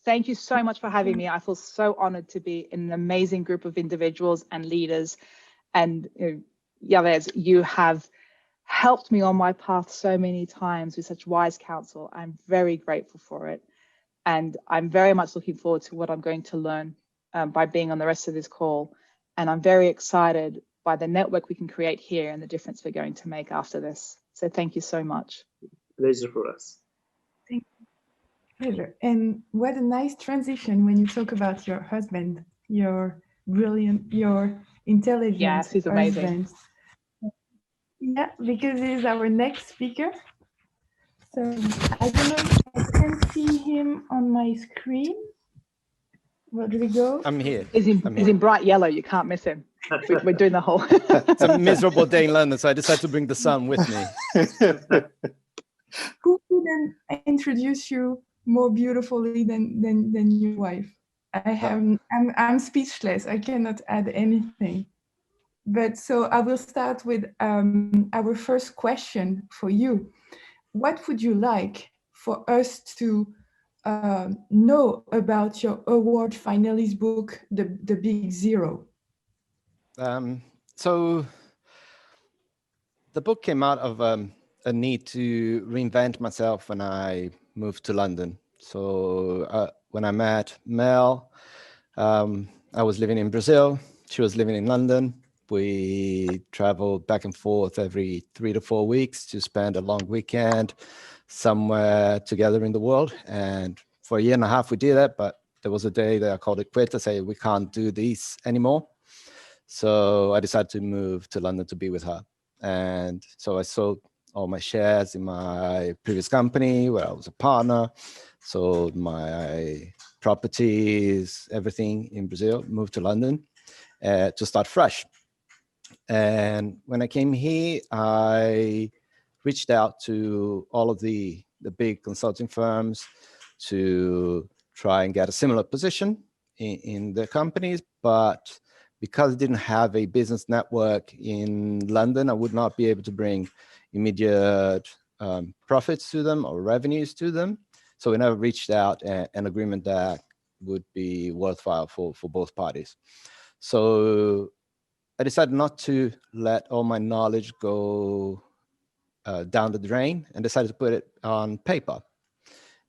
Thank you so much for having me. I feel so honored to be in an amazing group of individuals and leaders. And Yavuz, you have helped me on my path so many times with such wise counsel. I'm very grateful for it. And I'm very much looking forward to what I'm going to learn by being on the rest of this call. And I'm very excited by the network we can create here and the difference we're going to make after this. So thank you so much. Pleasure for us. Thank you. Pleasure. And what a nice transition when you talk about your husband, your brilliant, your intelligent Yes, he's amazing. husband. Yeah, because he's our next speaker. So I don't know if I can see him on my screen. Rodrigo. I'm here. He's in bright yellow. You can't miss him. We're doing the whole. It's a miserable day in London, so I decided to bring the sun with me. Who couldn't introduce you more beautifully than your wife? I'm speechless. I cannot add anything. But so I will start with our first question for you. What would you like for us to know about your award finalist book, The Big Zero? So the book came out of a need to reinvent myself when I moved to London. So when I met Mel, I was living in Brazil. She was living in London. We traveled back and forth every 3 to 4 weeks to spend a long weekend somewhere together in the world. And for a year and a half, we did that. But there was a day that I called it quit to say, we can't do this anymore. So I decided to move to London to be with her. And so I sold all my shares in my previous company where I was a partner, sold my properties, everything in Brazil, moved to London to start fresh. And when I came here, I reached out to all of the big consulting firms to try and get a similar position in the companies. But because I didn't have a business network in London, I would not be able to bring immediate profits to them or revenues to them. So we never reached out an agreement that would be worthwhile for both parties. So I decided not to let all my knowledge go down the drain and decided to put it on paper.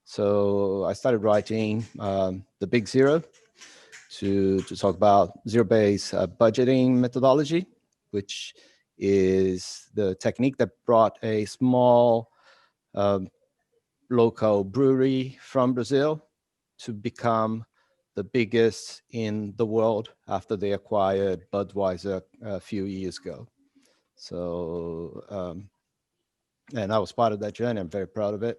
So I started writing The Big Zero to talk about zero-based budgeting methodology, which is the technique that brought a small local brewery from Brazil to become the biggest in the world after they acquired Budweiser a few years ago. So, and I was part of that journey. I'm very proud of it.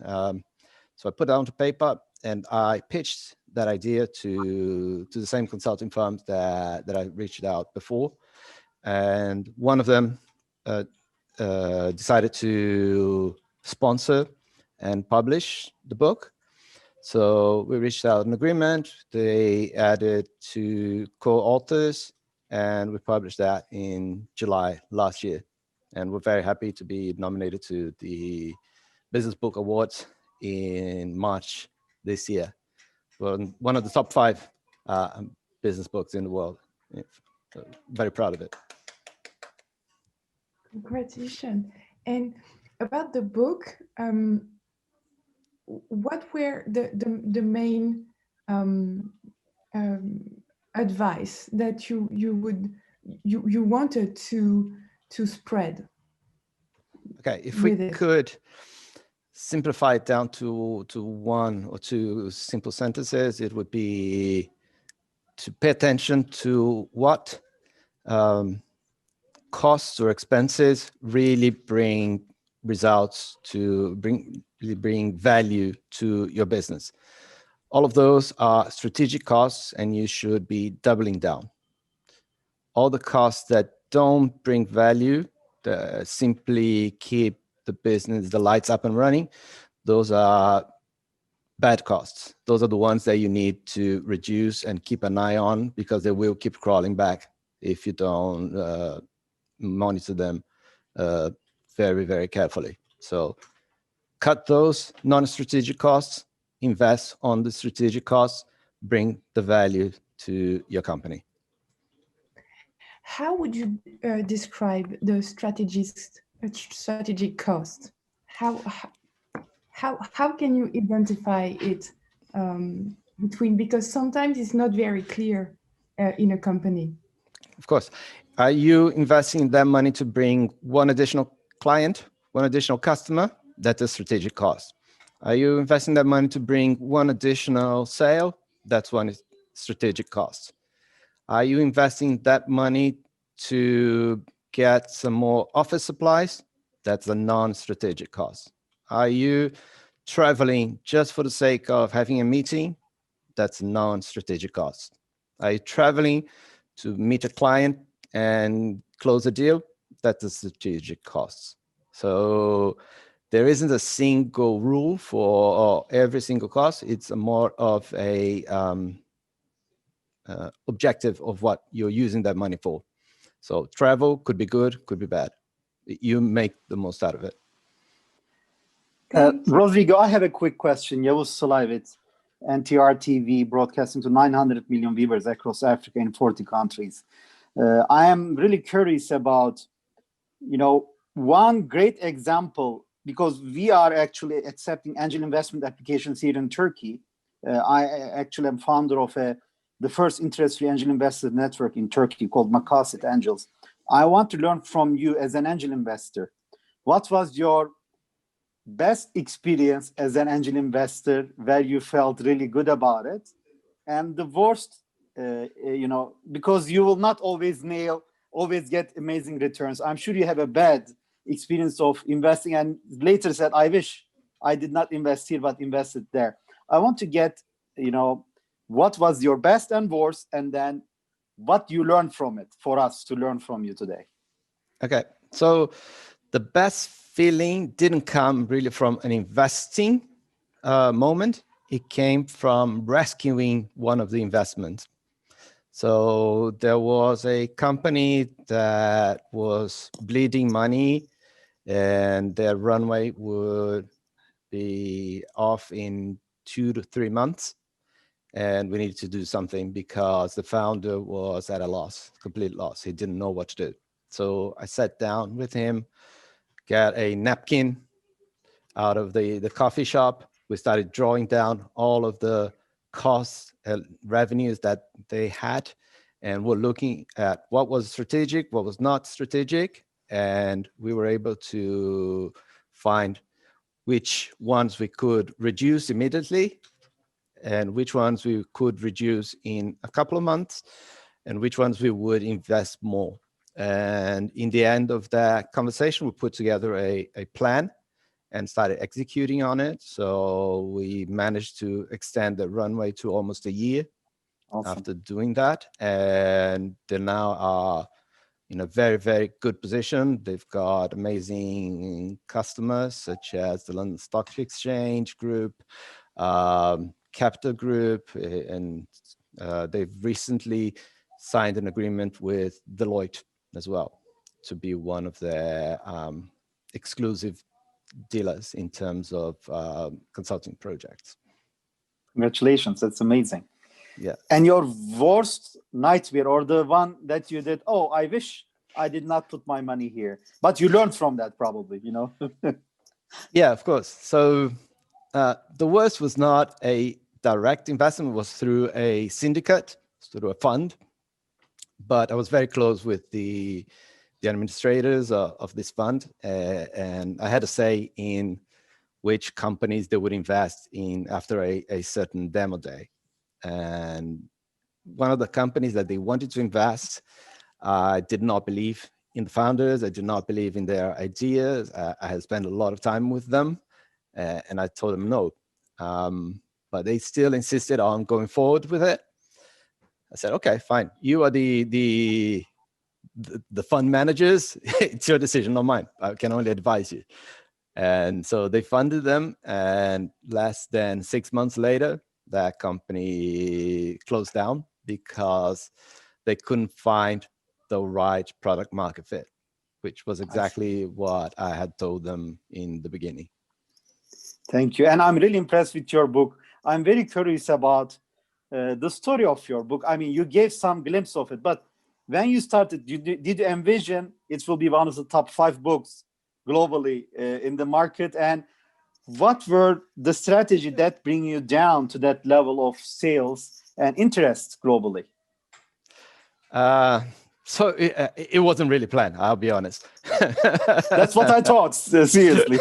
So I put it onto paper and I pitched that idea to the same consulting firms that I reached out before. And one of them decided to sponsor and publish the book. So we reached out an agreement. They added 2 co-authors and we published that in July last year. And we're very happy to be nominated to the Business Book Awards in March this year. We're one of the top 5 business books in the world. So very proud of it. Congratulations. And about the book, what were the main advice that you wanted to spread? Okay, if we could simplify it down to 1 or 2 simple sentences, it would be to pay attention to what costs or expenses really bring results to really bring value to your business. All of those are strategic costs, and you should be doubling down. All the costs that don't bring value, simply keep the business, the lights up and running, those are bad costs. Those are the ones that you need to reduce and keep an eye on, because they will keep crawling back if you don't monitor them very, very carefully. So cut those non-strategic costs, invest on the strategic costs, bring the value to your company. How would you describe the strategic cost? How can you identify it between, because sometimes it's not very clear in a company. Of course. Are you investing that money to bring one additional client, one additional customer? That's a strategic cost. Are you investing that money to bring one additional sale? That's one strategic cost. Are you investing that money to get some more office supplies? That's a non-strategic cost. Are you traveling just for the sake of having a meeting? That's a non-strategic cost. Are you traveling to meet a client and close a deal? That's a strategic cost. So there isn't a single rule for every single cost. It's more of a objective of what you're using that money for. So travel could be good, could be bad. You make the most out of it. Rodrigo, I have a quick question. Yavuz Silay with NTR TV, broadcasting to 900 million viewers across Africa in 40 countries. I am really curious about, one great example, because we are actually accepting angel investment applications here in Turkey. I actually am founder of the first interest-free angel investor network in Turkey called Makasit Angels. I want to learn from you as an angel investor. What was your best experience as an angel investor where you felt really good about it? And the worst, because you will not always get amazing returns. I'm sure you have a bad experience of investing and later said, I wish I did not invest here, but invested there. I want to get, what was your best and worst, and then what you learned from it for us to learn from you today. Okay, so the best feeling didn't come really from an investing moment. It came from rescuing one of the investments. So there was a company that was bleeding money, and their runway would be off in 2 to 3 months. And we needed to do something because the founder was at a loss, complete loss. He didn't know what to do. So I sat down with him, got a napkin out of the coffee shop. We started drawing down all of the costs and revenues that they had. And we're looking at what was strategic, what was not strategic. And we were able to find which ones we could reduce immediately, and which ones we could reduce in a couple of months, and which ones we would invest more. And in the end of that conversation, we put together a plan and started executing on it. So we managed to extend the runway to almost a year. Awesome. After doing that. And they now are in a very, very good position. They've got amazing customers such as the London Stock Exchange Group, Capital Group, and they've recently signed an agreement with Deloitte as well to be one of their exclusive dealers in terms of consulting projects. Congratulations, that's amazing. Yeah. And your worst nightmare, or the one that you did, oh, I wish I did not put my money here, but you learned from that probably, Yeah, of course. So the worst was not a direct investment, it was through a syndicate, through a fund. But I was very close with the administrators of this fund, and I had a say in which companies they would invest in after a certain demo day. And one of the companies that they wanted to invest. I did not believe in the founders. I did not believe in their ideas. I had spent a lot of time with them, and I told them no. But they still insisted on going forward with it. I said, okay, fine. You are the fund managers. It's your decision, not mine. I can only advise you. And so they funded them, and less than 6 months later, that company closed down because they couldn't find the right product market fit, which was exactly what I had told them in the beginning. Thank you. And I'm really impressed with your book. I'm very curious about the story of your book. I mean, you gave some glimpse of it, but when you started, did you envision it will be one of the top 5 books globally in the market? And what were the strategy that bring you down to that level of sales and interest globally? So it wasn't really planned, I'll be honest. That's what I thought, seriously.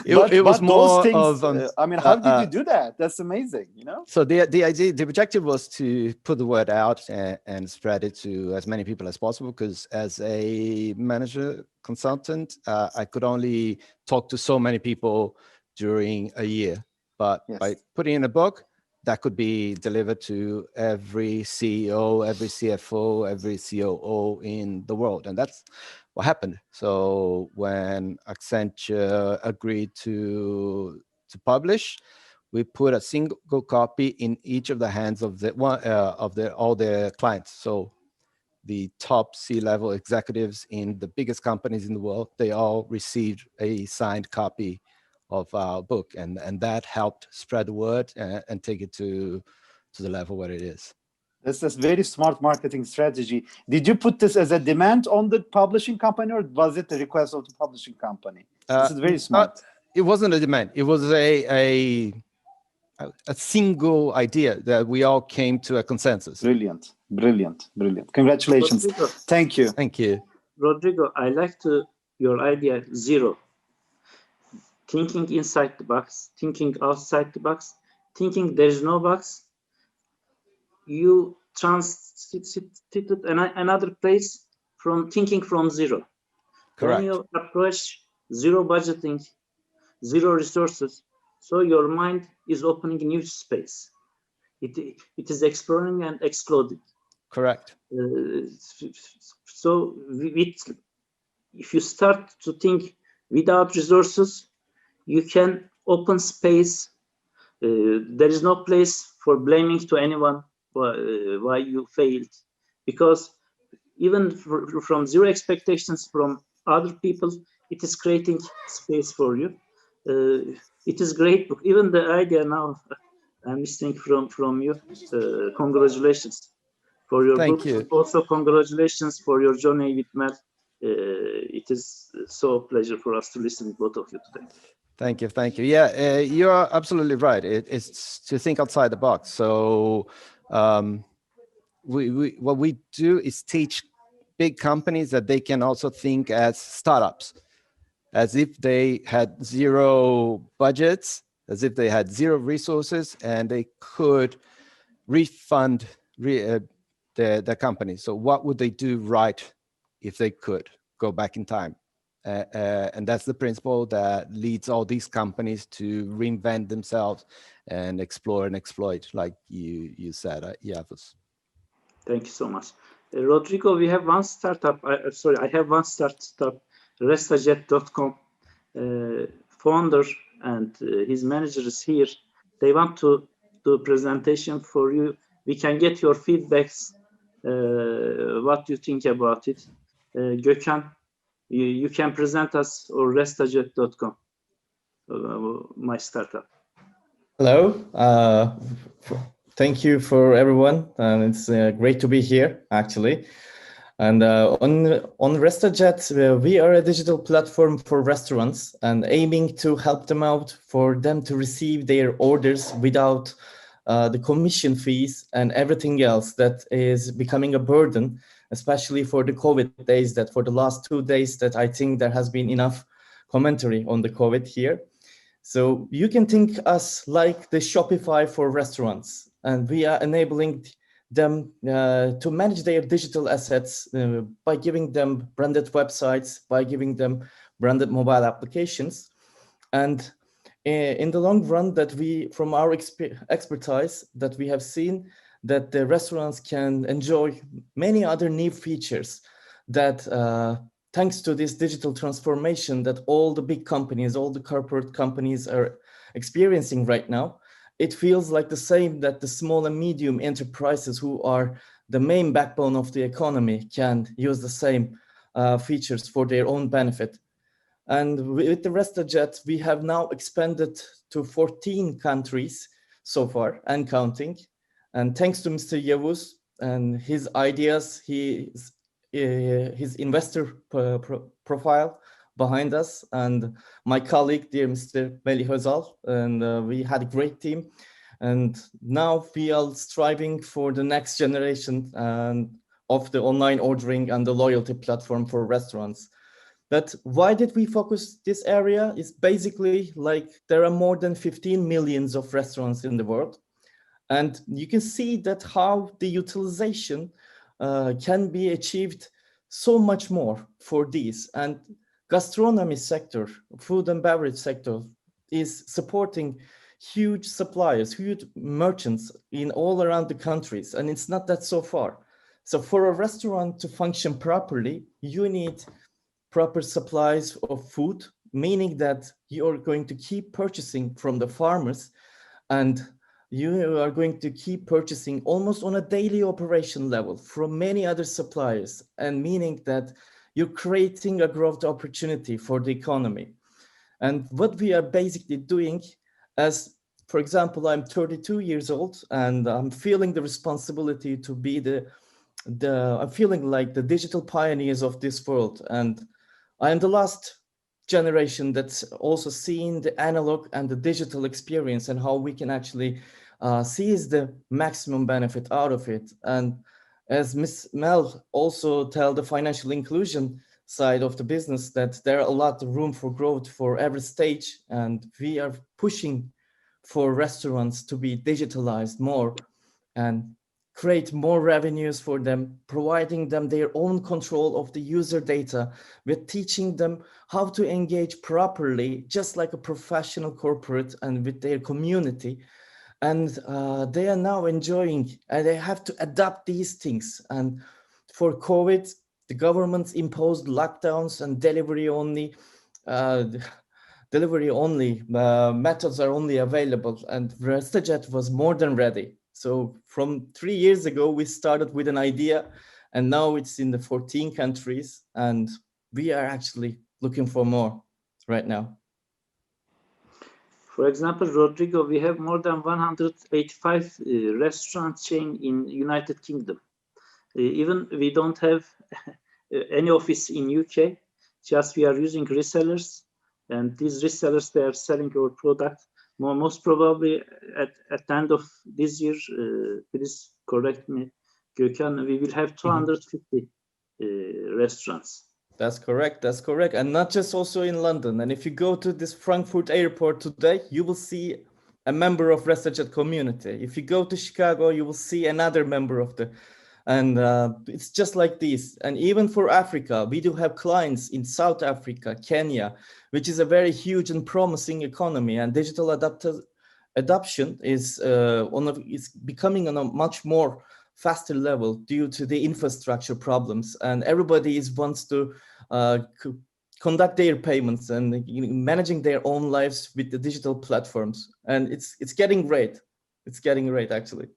It was more those of... things, I mean, how did you do that? That's amazing, you know? So the idea, the objective was to put the word out and spread it to as many people as possible, because as a manager consultant, I could only talk to so many people during a year. But Yes. by putting in a book, that could be delivered to every CEO, every CFO, every COO in the world. And that's what happened. So when Accenture agreed to publish, we put a single copy in each of the hands of all their clients. So the top C-level executives in the biggest companies in the world, they all received a signed copy of our book, and that helped spread the word and take it to the level where it is. That's a very smart marketing strategy. Did you put this as a demand on the publishing company, or was it the request of the publishing company? This is very smart. It wasn't a demand. It was a single idea that we all came to a consensus. Brilliant, brilliant, brilliant. Congratulations. Rodrigo, Thank you. Thank you. Rodrigo, I like your idea 0. Thinking inside the box, thinking outside the box, thinking there is no box. You transited another place from thinking from 0. Correct. When you approach 0 budgeting, 0 resources, so your mind is opening new space. It is exploring and exploding. Correct. So if you start to think without resources, you can open space. There is no place for blaming to anyone why you failed, because even from 0 expectations from other people, it is creating space for you. It is great book. Even the idea now I'm listening from you. Congratulations for your book. Thank you. Also congratulations for your journey with Mel. It is so a pleasure for us to listen to both of you today. Thank you. Thank you. Yeah, you are absolutely right. It's to think outside the box. So what we do is teach big companies that they can also think as startups, as if they had 0 budgets, as if they had 0 resources, and they could refund their company. So what would they do right if they could go back in time? And that's the principle that leads all these companies to reinvent themselves and explore and exploit, like you said, YAVUZ. Thank you so much. Rodrigo, we have one startup. I have one startup, restajet.com. Founder and his manager is here. They want to do a presentation for you. We can get your feedbacks. What do you think about it? Gökhan, you can present us or restajet.com, my startup. Hello. Thank you for everyone. And it's great to be here, actually. And on Restajet, we are a digital platform for restaurants and aiming to help them out for them to receive their orders without the commission fees and everything else that is becoming a burden, especially for the COVID days, that for the last 2 days that I think there has been enough commentary on the COVID here. So you can think us like the Shopify for restaurants, and we are enabling them to manage their digital assets by giving them branded websites, by giving them branded mobile applications. And in the long run, that we, from our expertise, that we have seen that the restaurants can enjoy many other new features that thanks to this digital transformation that all the big companies, all the corporate companies are experiencing right now. It feels like the same that the small and medium enterprises, who are the main backbone of the economy, can use the same features for their own benefit. And with the WestJet, we have now expanded to 14 countries so far and counting. And thanks to Mr. Yavuz and his ideas, his investor profile behind us, and my colleague, dear Mr. MELİH ÖZAL, and we had a great team. And now we are striving for the next generation of the online ordering and the loyalty platform for restaurants. But why did we focus this area? Is basically like there are more than 15 millions of restaurants in the world. And you can see that how the utilization can be achieved so much more for these. And gastronomy sector, food and beverage sector is supporting huge suppliers, huge merchants in all around the countries. And it's not that so far. So for a restaurant to function properly, you need proper supplies of food, meaning that you're going to keep purchasing from the farmers, and you are going to keep purchasing almost on a daily operation level from many other suppliers, and meaning that you're creating a growth opportunity for the economy. And what we are basically doing, as for example, I'm 32 years old and I'm feeling the responsibility to be I'm feeling like the digital pioneers of this world. And I am the last generation that's also seen the analog and the digital experience and how we can actually seize the maximum benefit out of it. And as Ms. Mel also tell the financial inclusion side of the business, that there are a lot of room for growth for every stage, and we are pushing for restaurants to be digitalized more and create more revenues for them, providing them their own control of the user data. We're teaching them how to engage properly, just like a professional corporate and with their community. And they are now enjoying, and they have to adapt these things. And for COVID, the government imposed lockdowns and delivery only methods are only available, and WestJet was more than ready. So from 3 years ago, we started with an idea, and now it's in the 14 countries, and we are actually looking for more right now. For example, Rodrigo, we have more than 185 restaurant chain in United Kingdom. Even we don't have any office in UK, just we are using resellers, and these resellers, they are selling our product. Most probably at the end of this year, please correct me, Gökhan, we will have 250 restaurants. That's correct, that's correct. And not just also in London. And if you go to this Frankfurt airport today, you will see a member of WestJet community. If you go to Chicago, you will see another member of the, and it's just like this. And even for Africa, we do have clients in South Africa, Kenya, which is a very huge and promising economy, and digital adoption is becoming on a much more faster level due to the infrastructure problems, and everybody wants to conduct their payments and managing their own lives with the digital platforms, and it's getting great. It's getting great, actually.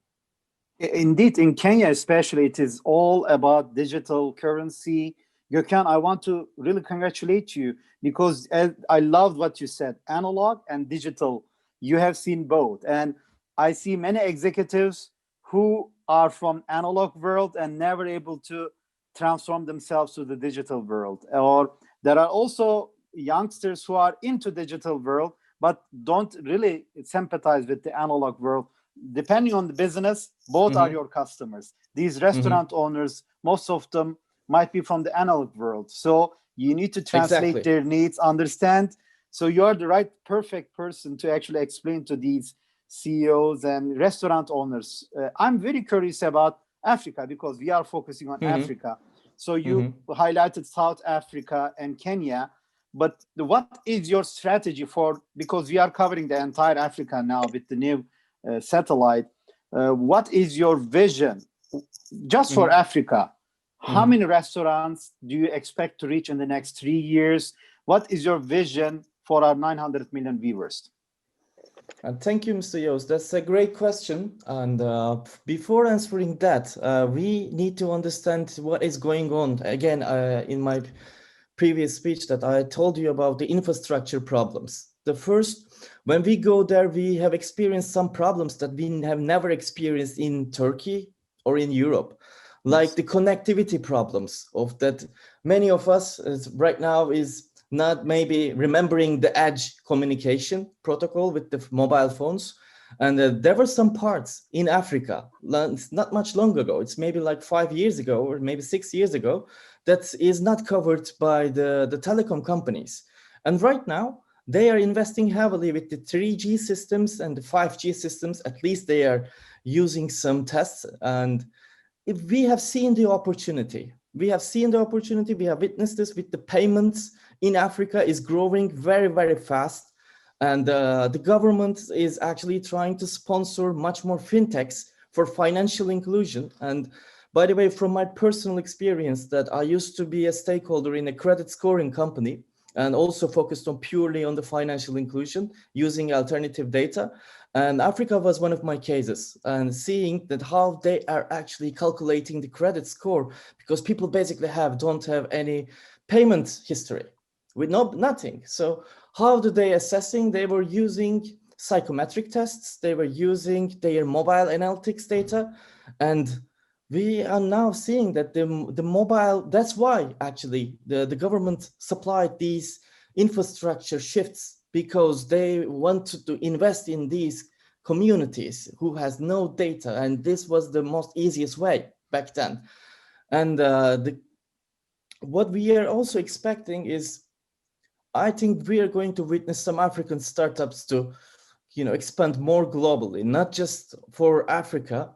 Indeed, in Kenya especially, it is all about digital currency. Gökhan, I want to really congratulate you, because I loved what you said, analog and digital. You have seen both. And I see many executives who are from analog world and never able to transform themselves to the digital world. Or there are also youngsters who are into digital world, but don't really sympathize with the analog world. Depending on the business, both are your customers. These restaurant owners, most of them might be from the analog world. So you need to translate their needs, understand. So you're the perfect person to actually explain to these CEOs and restaurant owners. I'm very curious about Africa because we are focusing on Africa. So you highlighted South Africa and Kenya, but what is your strategy for, because we are covering the entire Africa now with the new satellite, what is your vision just for Africa? How many restaurants do you expect to reach in the next 3 years? What is your vision for our 900 million viewers? Thank you, Mr. Yost. That's a great question. And before answering that, we need to understand what is going on. Again, in my previous speech that I told you about the infrastructure problems. The first, when we go there, we have experienced some problems that we have never experienced in Turkey or in Europe, like the connectivity problems of that many of us right now is not maybe remembering the edge communication protocol with the mobile phones. And there were some parts in Africa, not much long ago, it's maybe like 5 years ago or maybe 6 years ago, that is not covered by the telecom companies. And right now, they are investing heavily with the 3G systems and the 5G systems. At least they are using some tests. And if we have seen the opportunity, we have witnessed this with the payments in Africa is growing very, very fast. And the government is actually trying to sponsor much more fintechs for financial inclusion. And by the way, from my personal experience that I used to be a stakeholder in a credit scoring company and also focused on purely on the financial inclusion using alternative data. And Africa was one of my cases, and seeing that how they are actually calculating the credit score, because people basically don't have any payment history with nothing. So how do they assessing? They were using psychometric tests. They were using their mobile analytics data. And we are now seeing that the mobile, that's why actually the government supplied these infrastructure shifts, because they wanted to invest in these communities who has no data. And this was the most easiest way back then. And what we are also expecting is, I think we are going to witness some African startups to expand more globally, not just for Africa,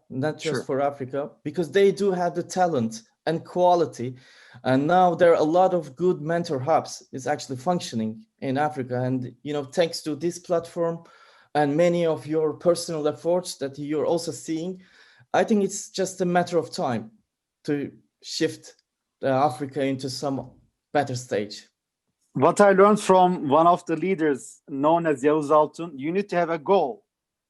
because they do have the talent and quality. And now there are a lot of good mentor hubs is actually functioning in Africa. And, thanks to this platform and many of your personal efforts that you're also seeing, I think it's just a matter of time to shift Africa into some better stage. What I learned from one of the leaders known as YAVUZ ALTUN, you need to have a goal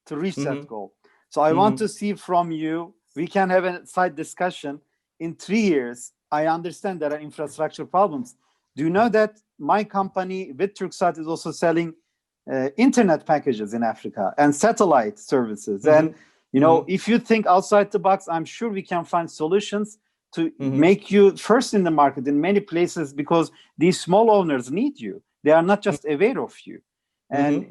to reach that goal. So I want to see from you, we can have a side discussion. In 3 years, I understand there are infrastructure problems. Do you know that my company with Turksat is also selling internet packages in Africa and satellite services? And, if you think outside the box, I'm sure we can find solutions to make you first in the market in many places, because these small owners need you. They are not just aware of you. And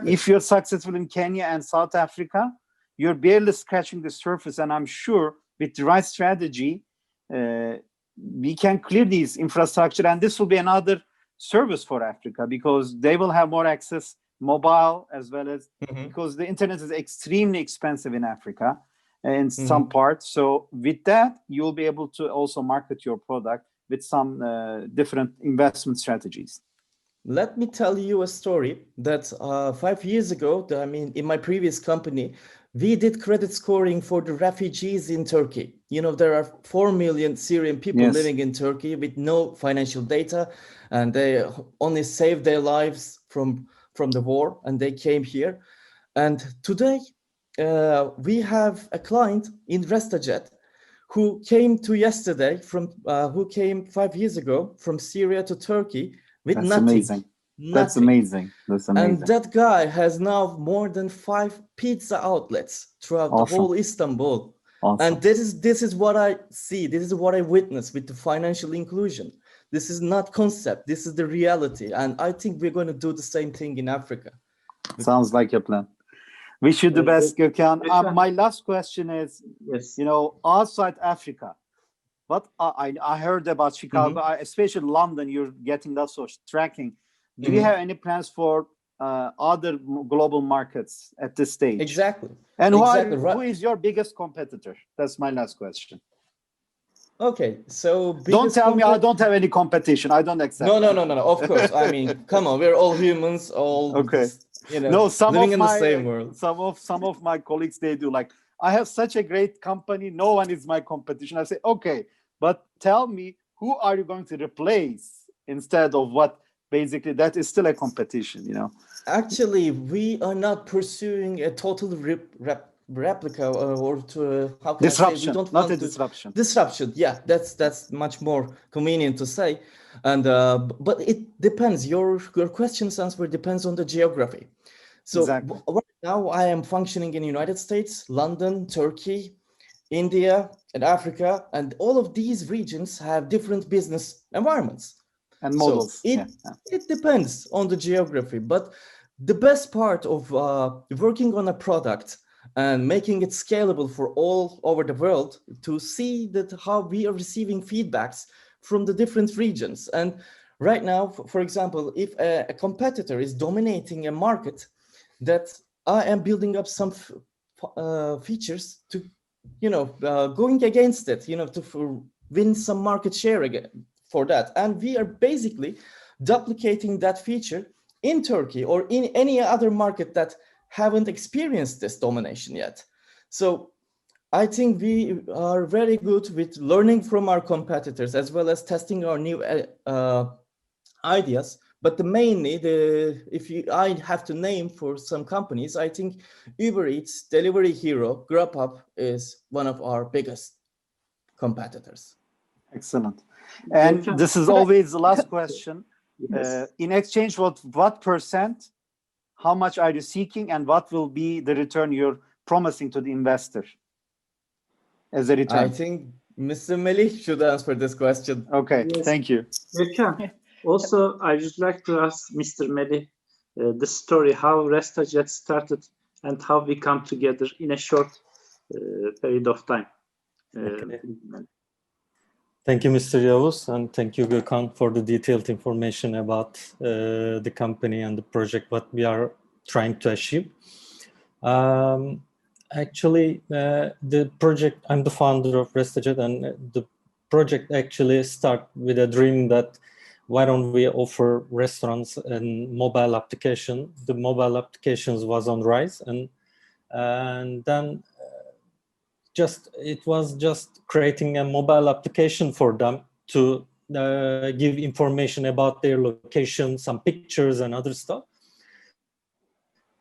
if you're successful in Kenya and South Africa, you're barely scratching the surface. And I'm sure with the right strategy, we can clear these infrastructure. And this will be another service for Africa, because they will have more access, mobile as well as, because the internet is extremely expensive in Africa. In some parts. So with that, you'll be able to also market your product with some different investment strategies. Let me tell you a story that 5 years ago, in my previous company, we did credit scoring for the refugees in Turkey. There are 4 million Syrian people living in Turkey with no financial data, and they only saved their lives from the war, and they came here. And today, we have a client in Restajet who came who came 5 years ago from Syria to Turkey with nothing. That's amazing. And that guy has now more than 5 pizza outlets throughout the whole Istanbul. And this is what I see. This is what I witness with the financial inclusion. This is not concept. This is the reality. And I think we're going to do the same thing in Africa. Sounds like a plan. Wish you the best, Gökhan. My last question is, outside Africa, what I heard about Chicago, especially London, you're getting lots of tracking. Do you have any plans for other global markets at this stage? Exactly. And Exactly. who is your biggest competitor? That's my last question. Okay, so Don't tell me I don't have any competition. I don't accept. No. Of course. I mean, come on, we're all humans, all Okay. just, you know, No, some living of in my the same world. some of my colleagues, they do like, I have such a great company, no one is my competition. I say, okay, but tell me, who are you going to replace instead of what? Basically, that is still a competition, you know. Actually, we are not pursuing a total replica or to how can Disruption, I say, we don't not want a to disruption. Disruption, yeah, that's much more convenient to say. And but it depends. Your question's answer depends on the geography. So Exactly. right now I am functioning in the United States, London, Turkey, India, and Africa, and all of these regions have different business environments And models. So it depends on the geography, but the best part of working on a product and making it scalable for all over the world to see that how we are receiving feedbacks from the different regions. And right now, for example, if a competitor is dominating a market, that I am building up some features to, you know, going against it, you know, to win some market share again for that. And we are basically duplicating that feature in Turkey or in any other market that haven't experienced this domination yet. So I think we are very good with learning from our competitors as well as testing our new ideas. But mainly, I have to name for some companies, I think Uber Eats, Delivery Hero, Grubhub is one of our biggest competitors. Excellent. And this is always the last question. Yes. In exchange, what percent, how much are you seeking, and what will be the return you're promising to the investor as a return? I think Mr. MELİH should answer this question. Okay, Yes. thank you. Gökhan, also, I would like to ask Mr. MELİH the story how RestaJet started and how we come together in a short period of time. Okay. Thank you, Mr. Yavuz, and thank you, Gökhan, for the detailed information about the company and the project, what we are trying to achieve. Actually, the project, I'm the founder of RestaJet, and the project actually started with a dream that why don't we offer restaurants and mobile application? The mobile applications was on rise, and then it was just creating a mobile application for them to give information about their location, some pictures and other stuff.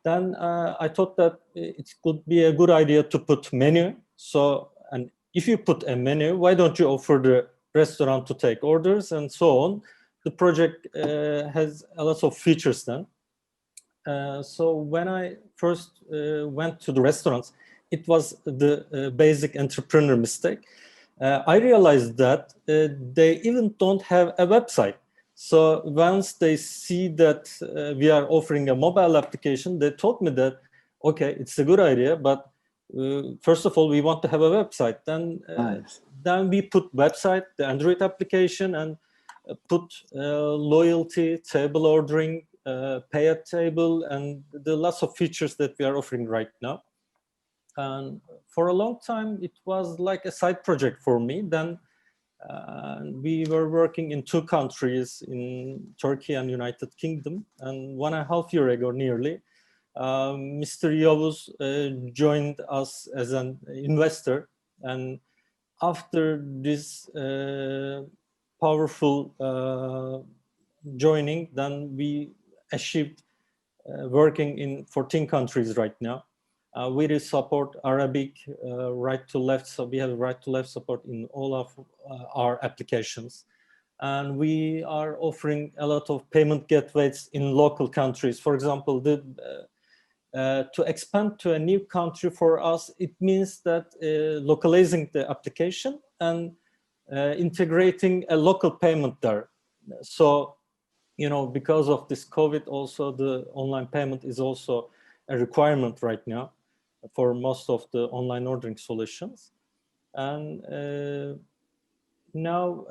Then I thought that it could be a good idea to put menu. So, and if you put a menu, why don't you offer the restaurant to take orders and so on? The project has a lot of features then. So when I first went to the restaurants, it was the basic entrepreneur mistake. I realized that they even don't have a website. So once they see that we are offering a mobile application, they told me that, okay, it's a good idea, but first of all, we want to have a website. Then, Nice. then we put website, the Android application, and put loyalty, table ordering, pay at table, and the lots of features that we are offering right now. And for a long time, it was like a side project for me. Then we were working in 2 countries, in Turkey and United Kingdom. And 1.5 years ago, nearly, Mr. Yavuz joined us as an investor. And after this powerful joining, then we achieved working in 14 countries right now. We do support Arabic, right to left, so we have right to left support in all of our applications. And we are offering a lot of payment gateways in local countries. For example, to expand to a new country for us, it means that localizing the application and integrating a local payment there. So, you know, because of this COVID also, the online payment is also a requirement right now for most of the online ordering solutions. And now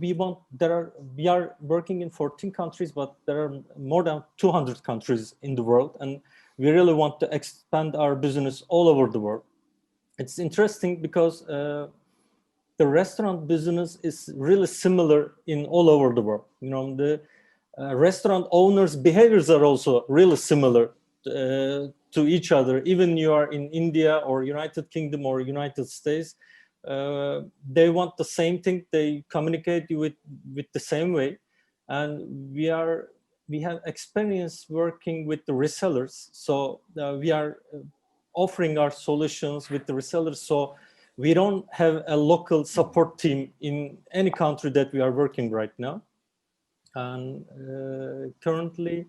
we are working in 14 countries, but there are more than 200 countries in the world, and we really want to expand our business all over the world. It's interesting because the restaurant business is really similar in all over the world. You know, the restaurant owners' behaviors are also really similar to each other. Even you are in India or United Kingdom or United States, they want the same thing. They communicate with the same way, and we have experience working with the resellers. So we are offering our solutions with the resellers. So we don't have a local support team in any country that we are working right now. And currently,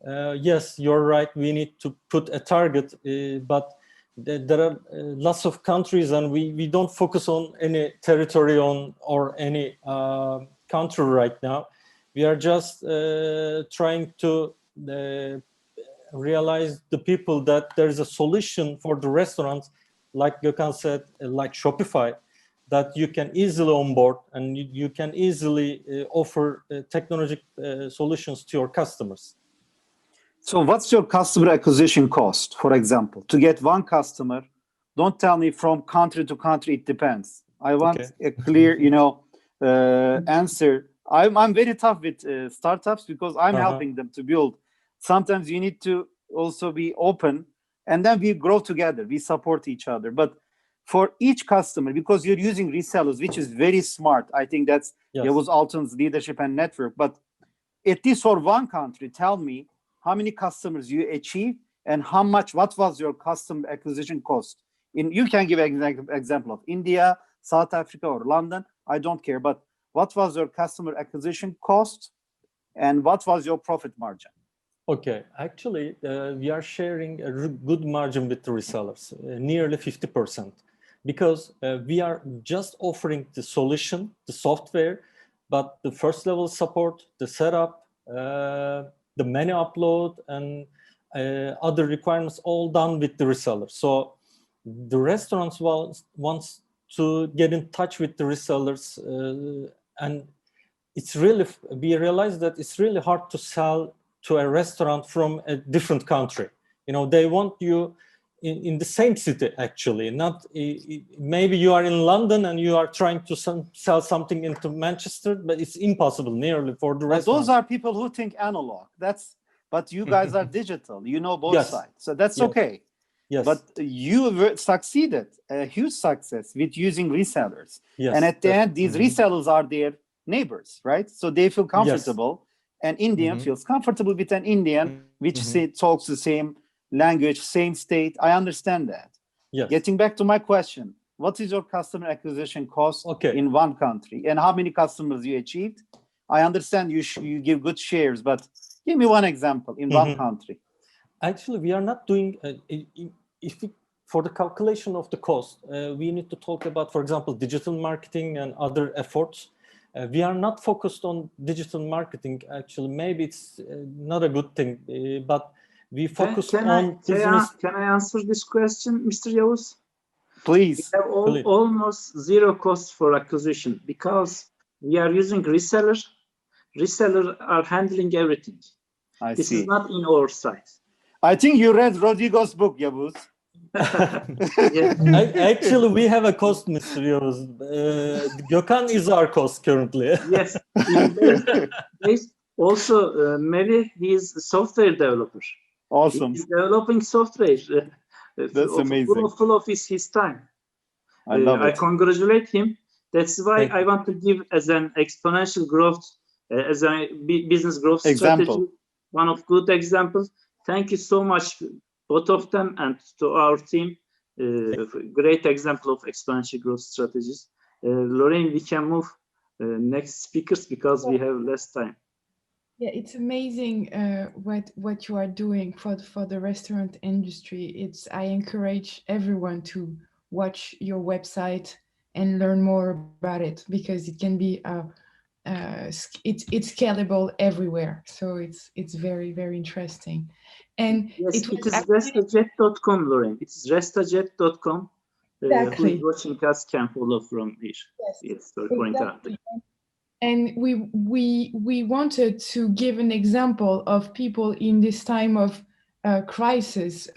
yes, you're right. We need to put a target, but there are lots of countries, and we don't focus on any territory or any country right now. We are just trying to realize the people that there is a solution for the restaurants, like Gökhan said, like Shopify, that you can easily onboard and you can easily offer technological solutions to your customers. So what's your customer acquisition cost, for example? To get one customer, don't tell me from country to country, it depends. I want a clear, answer. I'm very tough with startups because I'm helping them to build. Sometimes you need to also be open, and then we grow together, we support each other. But for each customer, because you're using resellers, which is very smart, I think that's YAVUZ ALTUN's leadership and network. But at least for one country, tell me how many customers you achieve and what was your customer acquisition cost. You can give an example of India, South Africa, or London, I don't care, but what was your customer acquisition cost and what was your profit margin? Okay, actually, we are sharing a good margin with the resellers, nearly 50%, because we are just offering the solution, the software, but the first level support, the setup, the menu upload, and other requirements all done with the reseller. So the restaurants wants to get in touch with the resellers, and it's really, we realize that it's really hard to sell to a restaurant from a different country. You know, they want you in the same city, actually. Not maybe you are in London and you are trying to sell something into Manchester, but it's impossible nearly for the restaurant. Those are people who think analog. But you guys are digital. You know both sides, so that's okay. Yes. But you succeeded, a huge success with using resellers. Yes. And at the end, these resellers are their neighbors, right? So they feel comfortable. An Indian feels comfortable with an Indian, which talks the same language, same state. I understand that. Yes. Getting back to my question, what is your customer acquisition cost in one country, and how many customers you achieved? I understand you give good shares, but give me one example in one country. Actually, we are not doing, for the calculation of the cost, we need to talk about, for example, digital marketing and other efforts. We are not focused on digital marketing. Actually, maybe it's not a good thing, but we focus on business. Can I answer this question, Mr. Yavuz? Please. We have almost zero cost for acquisition because we are using resellers. Resellers are handling everything. This is not in our side. I think you read Rodrigo's book, Yavuz. Actually, we have a cost, Mr. Yavuz. Gökhan is our cost currently. Yes. Also, Melih, he is a software developer. Awesome. He's developing software. That's amazing. Full of his time. I love it. I congratulate him. That's why I want to give as an exponential growth, as a business growth strategy, one of good examples. Thank you so much, both of them, and to our team. Great example of exponential growth strategies. Lorraine, we can move next speakers because we have less time. Yeah, it's amazing what you are doing for the restaurant industry. I encourage everyone to watch your website and learn more about it, because it can be it's scalable everywhere. So it's very, very interesting. And yes, it is restajet.com, Lorraine. It's restajet.com. Exactly. Who is watching us can follow from here. Yes, sorry for interrupting. And we wanted to give an example of people in this time of crisis,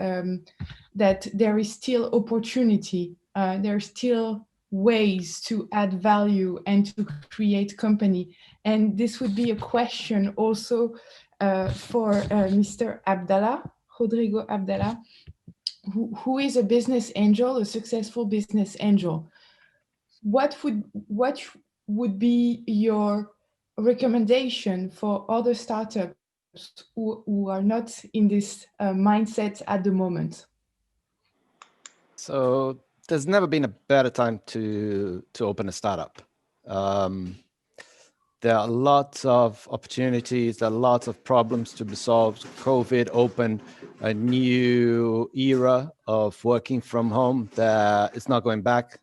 that there is still opportunity, there are still ways to add value and to create company. And this would be a question also for Mr. ABDALLA, Rodrigo ABDALLA, who is a business angel, a successful business angel. What would be your recommendation for other startups who are not in this mindset at the moment? So there's never been a better time to open a startup. There are lots of opportunities, there are lots of problems to be solved. COVID opened a new era of working from home that is not going back.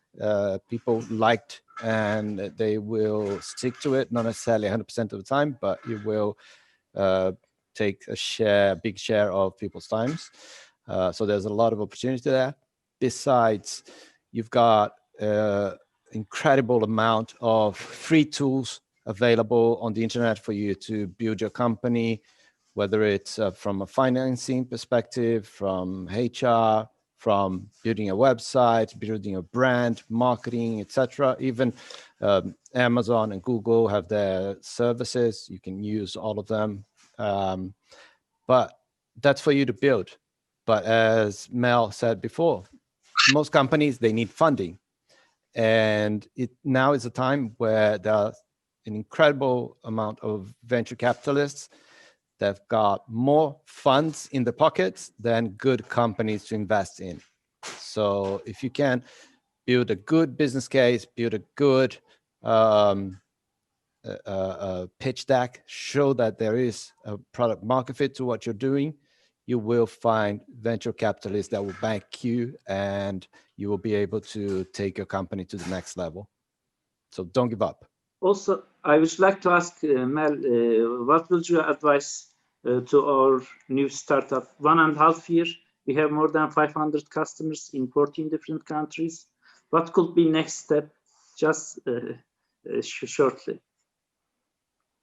People liked and they will stick to it, not necessarily 100% of the time, but it will take a big share of people's times. So there's a lot of opportunity there. Besides, you've got incredible amount of free tools available on the internet for you to build your company, whether it's from a financing perspective, from HR, from building a website, building a brand, marketing, etc. Even Amazon and Google have their services. You can use all of them. But that's for you to build. But as Mel said before, most companies, they need funding. And now is a time where there are an incredible amount of venture capitalists that have got more funds in the pockets than good companies to invest in. So if you can build a good business case, build a good pitch deck, show that there is a product market fit to what you're doing, you will find venture capitalists that will back you and you will be able to take your company to the next level. So don't give up. Also, I would like to ask Mel, what would you advise to our new startup? 1.5 years, we have more than 500 customers in 14 different countries. What could be next step? Just shortly.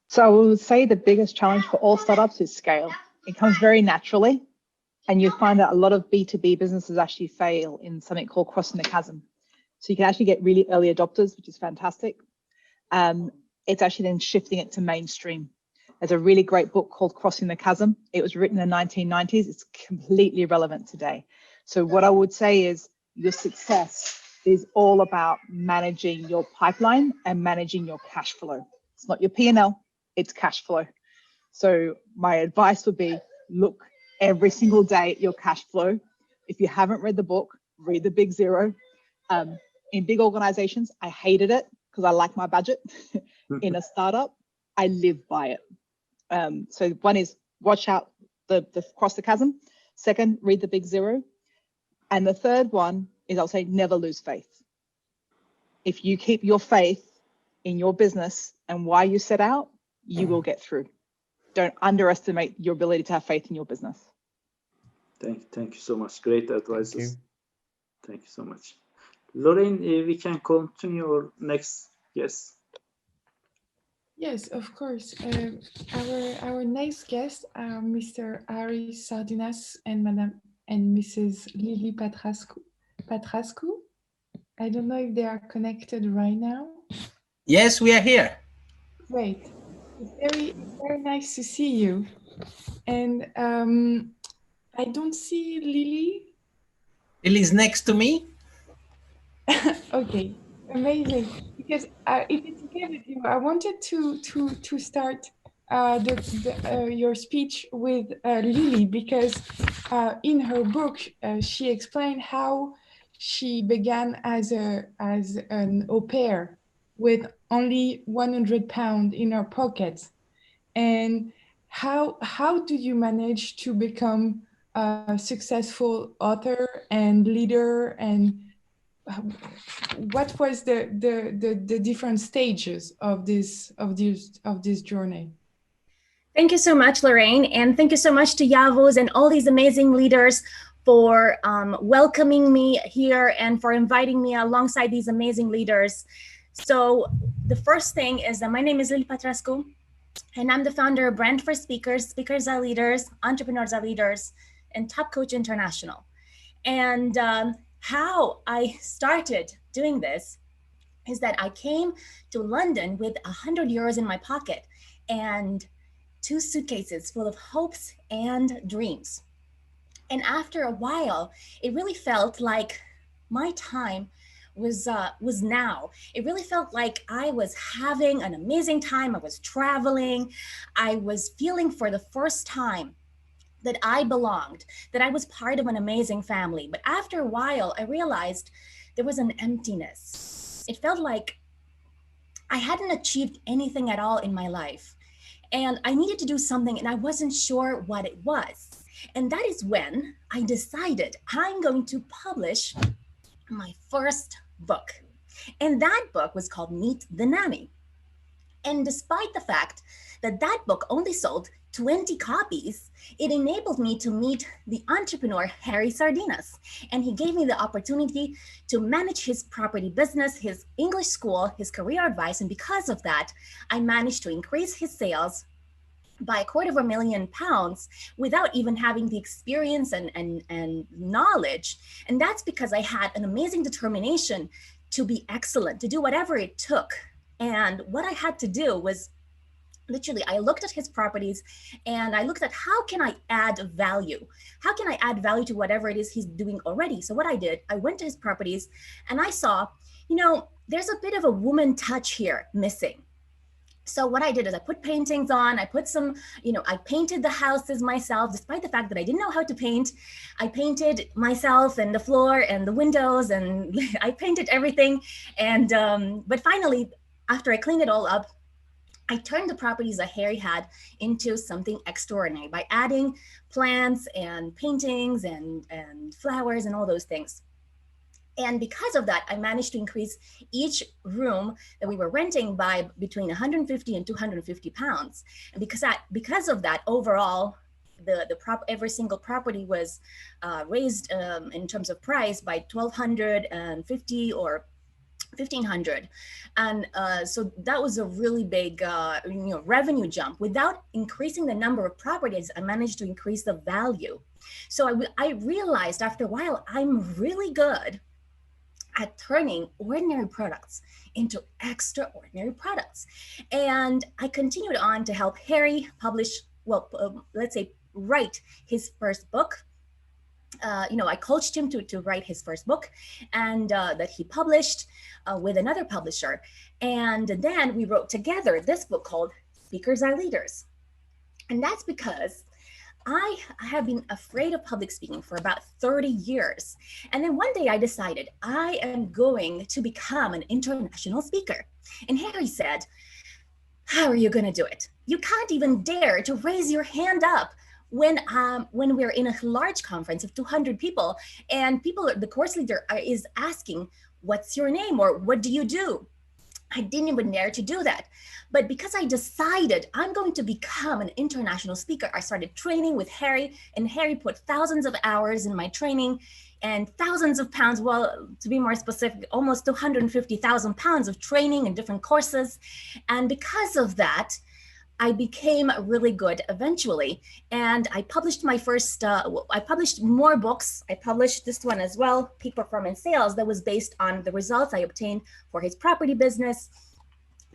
So I would say the biggest challenge for all startups is scale. It comes very naturally. And you find that a lot of B2B businesses actually fail in something called crossing the chasm. So you can actually get really early adopters, which is fantastic. It's actually then shifting it to mainstream. There's a really great book called Crossing the Chasm. It was written in the 1990s. It's completely relevant today. So what I would say is your success is all about managing your pipeline and managing your cash flow. It's not your P&L, it's cash flow. So my advice would be, look every single day at your cash flow. If you haven't read the book, read The Big Zero. In big organizations, I hated it because I like my budget. In a startup, I live by it. So one is watch out the cross the chasm. Second, read The Big Zero. And the third one is I'll say never lose faith. If you keep your faith in your business and why you set out, you will get through. Don't underestimate your ability to have faith in your business. Thank you so much. Great advices. Thank you so much. Lorraine, we can continue our next guest. Yes, of course. Our next guests are Mr. Harry SARDINAS and Madame and Mrs. Lilly PATRASCU. I don't know if they are connected right now. Yes, we are here. Great. It's very nice to see you. And I don't see Lilly. Lily's next to me. Okay, amazing. Because if it's okay with you, I wanted to start your speech with Lilly, because in her book she explained how she began as an au pair with only £100 in her pocket, and how do you manage to become a successful author and leader, and what was the different stages of this journey? Thank you so much, Lorraine, and thank you so much to YAVUZ and all these amazing leaders for welcoming me here and for inviting me alongside these amazing leaders. So the first thing is that my name is Lily PATRASCU, and I'm the founder of Brand for Speakers, Speakers Are Leaders, Entrepreneurs Are Leaders, and Top Coach International. And how I started doing this is that I came to London with 100 euros in my pocket and 2 suitcases full of hopes and dreams. And after a while, it really felt like my time was now. It really felt like I was having an amazing time. I was traveling. I was feeling for the first time that I belonged, that I was part of an amazing family. But after a while, I realized there was an emptiness. It felt like I hadn't achieved anything at all in my life. And I needed to do something, and I wasn't sure what it was. And that is when I decided I'm going to publish my first book. And that book was called Meet the Nanny. And despite the fact that that book only sold 20 copies, it enabled me to meet the entrepreneur, Harry Sardinas. And he gave me the opportunity to manage his property business, his English school, his career advice. And because of that, I managed to increase his sales by £250,000 without even having the experience and knowledge. And that's because I had an amazing determination to be excellent, to do whatever it took. And what I had to do was literally, I looked at his properties and I looked at how can I add value? How can I add value to whatever it is he's doing already? So what I did, I went to his properties and I saw, there's a bit of a woman touch here missing. So what I did is I put paintings on, I put some, I painted the houses myself, despite the fact that I didn't know how to paint. I painted myself and the floor and the windows, and I painted everything. And, but finally, after I cleaned it all up, I turned the properties that Harry had into something extraordinary by adding plants and paintings and flowers and all those things. And because of that, I managed to increase each room that we were renting by between 150 and 250 pounds. And because of that, overall, every single property was raised in terms of price by 1,250 or 1,500. And so that was a really big revenue jump. Without increasing the number of properties, I managed to increase the value. So I realized after a while, I'm really good at turning ordinary products into extraordinary products. And I continued on to help Harry publish, write his first book. I coached him to write his first book, and that he published with another publisher. And then we wrote together this book called Speakers Are Leaders. And that's because I have been afraid of public speaking for about 30 years. And then one day I decided I am going to become an international speaker. And Harry said, how are you going to do it? You can't even dare to raise your hand up when we're in a large conference of 200 people and the course leader is asking, what's your name or what do you do? I didn't even dare to do that. But because I decided I'm going to become an international speaker, I started training with Harry, and Harry put thousands of hours in my training and thousands of pounds, well, to be more specific, almost 250,000 pounds of training and different courses. And because of that, I became really good eventually. And I published my first, I published more books. I published this one as well, Peak Performance Sales, that was based on the results I obtained for his property business.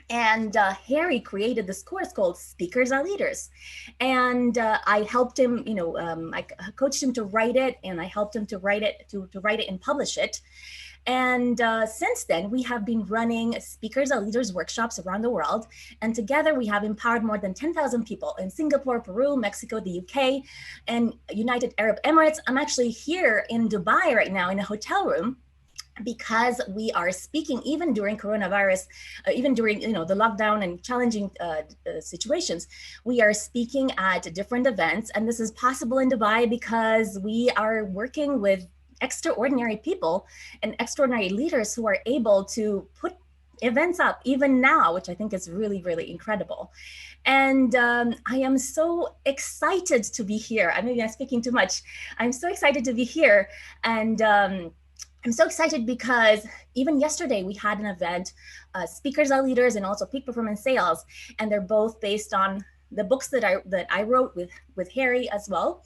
And Harry created this course called Speakers Are Leaders. And I helped him, I coached him to write it, and I helped him to write it, to write it and publish it. And since then, we have been running Speakers Are Leaders workshops around the world. And together we have empowered more than 10,000 people in Singapore, Peru, Mexico, the UK, and United Arab Emirates. I'm actually here in Dubai right now in a hotel room, because we are speaking even during coronavirus, even during the lockdown and challenging situations. We are speaking at different events, and this is possible in Dubai because we are working with extraordinary people and extraordinary leaders who are able to put events up even now, which I think is really, really incredible. And I am so excited to be here. Maybe I'm speaking too much. I'm so excited to be here. And I'm so excited because even yesterday we had an event, Speakers Are Leaders and also Peak Performance Sales, and they're both based on the books that I wrote with Harry as well.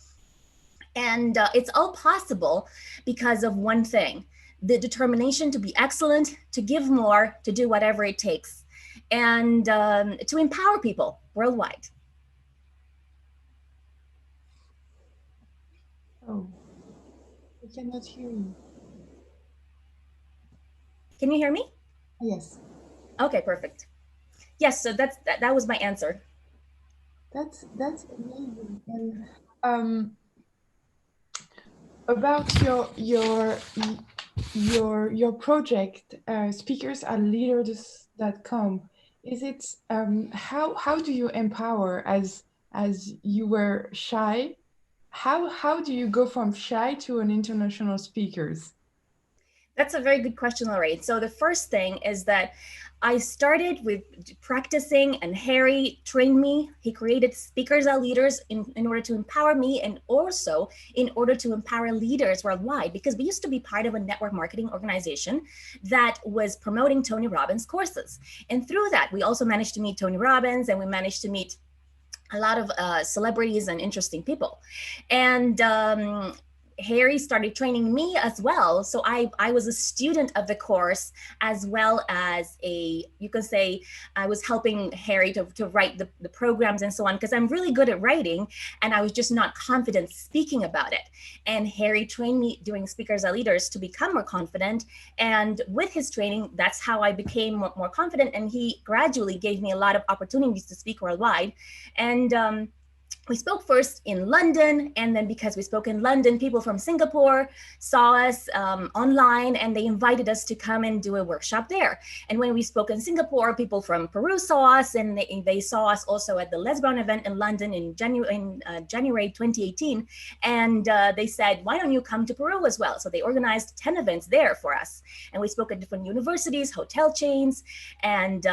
And it's all possible because of one thing, the determination to be excellent, to give more, to do whatever it takes, and to empower people worldwide. Oh, I cannot hear you. Can you hear me? Yes. Okay, perfect. Yes, so that was my answer. That's amazing. And about your project, speakersareleaders.com, is it how do you empower as you were shy? How do you go from shy to an international speakers? That's a very good question, Lorraine. So the first thing is that I started with practicing, and Harry trained me. He created Speakers Are Leaders in order to empower me, and also in order to empower leaders worldwide, because we used to be part of a network marketing organization that was promoting Tony Robbins courses. And through that, we also managed to meet Tony Robbins, and we managed to meet a lot of celebrities and interesting people. And Harry started training me as well. So I was a student of the course, as well as you can say, I was helping Harry to write the programs and so on, because I'm really good at writing and I was just not confident speaking about it. And Harry trained me doing Speakers Are Leaders to become more confident. And with his training, that's how I became more confident. And he gradually gave me a lot of opportunities to speak worldwide. And we spoke first in London, and then because we spoke in London, people from Singapore saw us online, and they invited us to come and do a workshop there. And when we spoke in Singapore, people from Peru saw us, and they saw us also at the Les Brown event in London in January 2018. And they said, why don't you come to Peru as well? So they organized 10 events there for us. And we spoke at different universities, hotel chains, and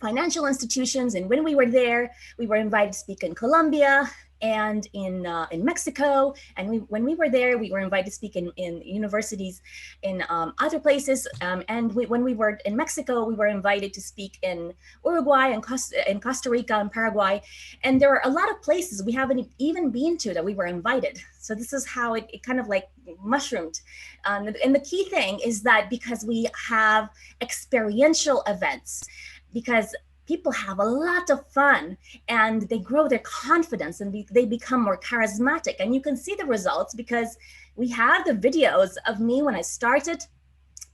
financial institutions. And when we were there, we were invited to speak in Colombia and in Mexico. And when we were there, we were invited to speak in universities in other places. And when we were in Mexico, we were invited to speak in Uruguay and Costa Rica and Paraguay. And there are a lot of places we haven't even been to that we were invited. So this is how it kind of like mushroomed. And the key thing is that because we have experiential events, because people have a lot of fun and they grow their confidence and they become more charismatic. And you can see the results because we have the videos of me when I started,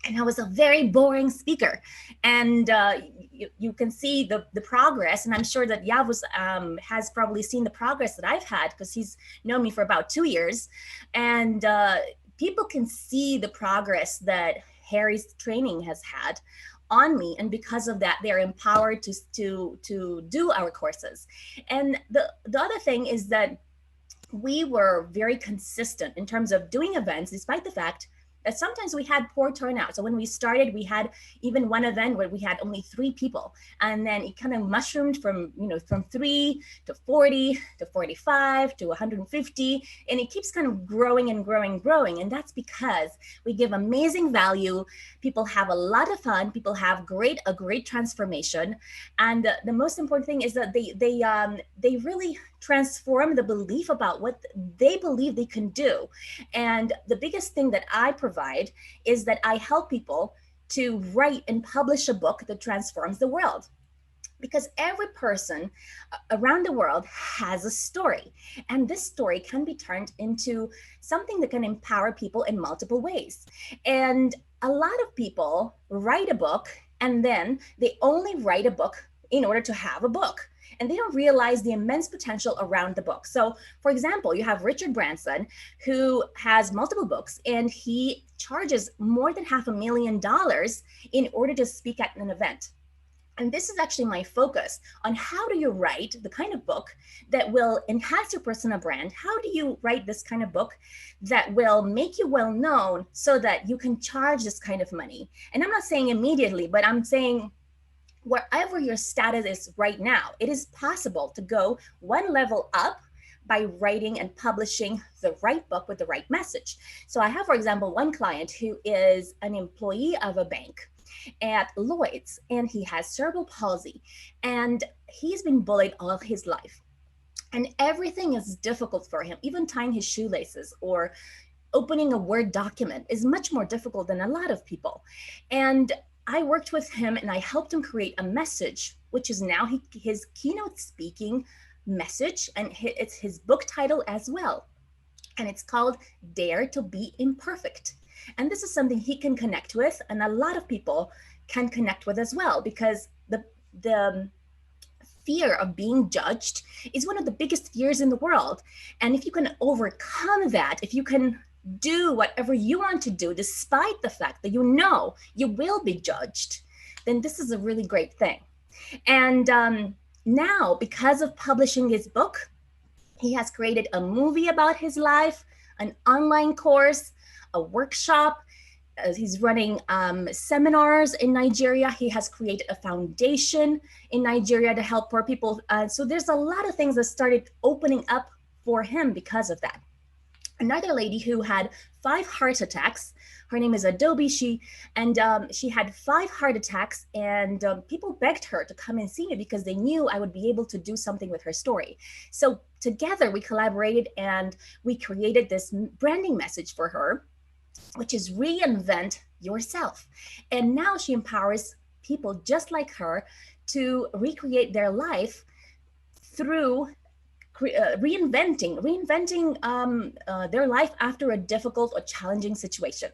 and I was a very boring speaker. And you can see the progress. And I'm sure that Yavuz has probably seen the progress that I've had, because he's known me for about 2 years. And people can see the progress that Harry's training has had on me, and because of that, they're empowered to do our courses. And the other thing is that we were very consistent in terms of doing events, despite the fact that sometimes we had poor turnout. So when we started, we had even one event where we had only 3 people, and then it kind of mushroomed from 3 to 40 to 45 to 150, and it keeps kind of growing and growing and growing. And that's because we give amazing value. People have a lot of fun. People have a great transformation, and the most important thing is that they really transform the belief about what they believe they can do. And the biggest thing that I provide is that I help people to write and publish a book that transforms the world. Because every person around the world has a story, and this story can be turned into something that can empower people in multiple ways. And a lot of people write a book, and then they only write a book in order to have a book, and they don't realize the immense potential around the book. So for example, you have Richard Branson, who has multiple books, and he charges more than $500,000 in order to speak at an event. And this is actually my focus on how do you write the kind of book that will enhance your personal brand? How do you write this kind of book that will make you well known so that you can charge this kind of money? And I'm not saying immediately, but I'm saying wherever your status is right now, it is possible to go one level up by writing and publishing the right book with the right message. So I have, for example, one client who is an employee of a bank at Lloyd's, and he has cerebral palsy, and he's been bullied all his life. And everything is difficult for him. Even tying his shoelaces or opening a Word document is much more difficult than a lot of people. And I worked with him and I helped him create a message, which is now his keynote speaking message, and it's his book title as well. And it's called Dare to Be Imperfect. And this is something he can connect with, and a lot of people can connect with as well, because the fear of being judged is one of the biggest fears in the world. And if you can overcome that, if you can do whatever you want to do, despite the fact that you know you will be judged, then this is a really great thing. And now, because of publishing his book, he has created a movie about his life, an online course, a workshop. He's running seminars in Nigeria. He has created a foundation in Nigeria to help poor people. So there's a lot of things that started opening up for him because of that. Another lady who had 5 heart attacks, her name is Adobe, she had 5 heart attacks, and people begged her to come and see me because they knew I would be able to do something with her story. So together we collaborated and we created this branding message for her, which is reinvent yourself. And now she empowers people just like her to recreate their life through reinventing their life after a difficult or challenging situation.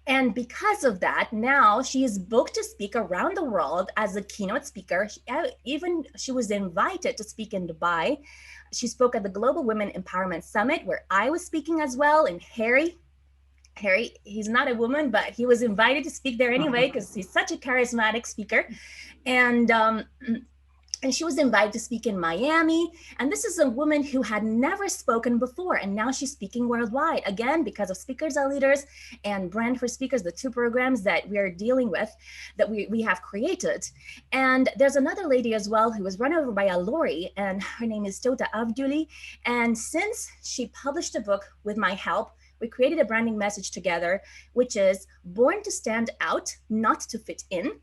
And because of that, now she is booked to speak around the world as a keynote speaker. She was invited to speak in Dubai. She spoke at the Global Women Empowerment Summit, where I was speaking as well, and Harry, he's not a woman, but he was invited to speak there anyway because he's such a charismatic speaker. And she was invited to speak in Miami. And this is a woman who had never spoken before. And now she's speaking worldwide, again, because of Speakers Are Leaders and Brand for Speakers, the 2 programs that we are dealing with, that we have created. And there's another lady as well who was run over by a lorry, and her name is Tota Avduli. And since she published a book with my help, we created a branding message together, which is Born to Stand Out, Not to Fit In.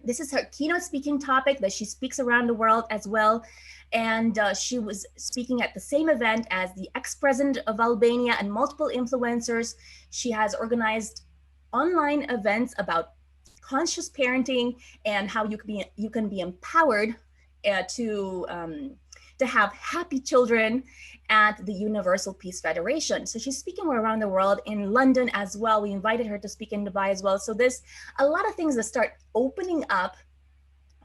This is her keynote speaking topic that she speaks around the world as well. And she was speaking at the same event as the ex-president of Albania and multiple influencers. She has organized online events about conscious parenting and how you can be empowered to have happy children at the Universal Peace Federation. So she's speaking around the world, in London as well. We invited her to speak in Dubai as well. So there's a lot of things that start opening up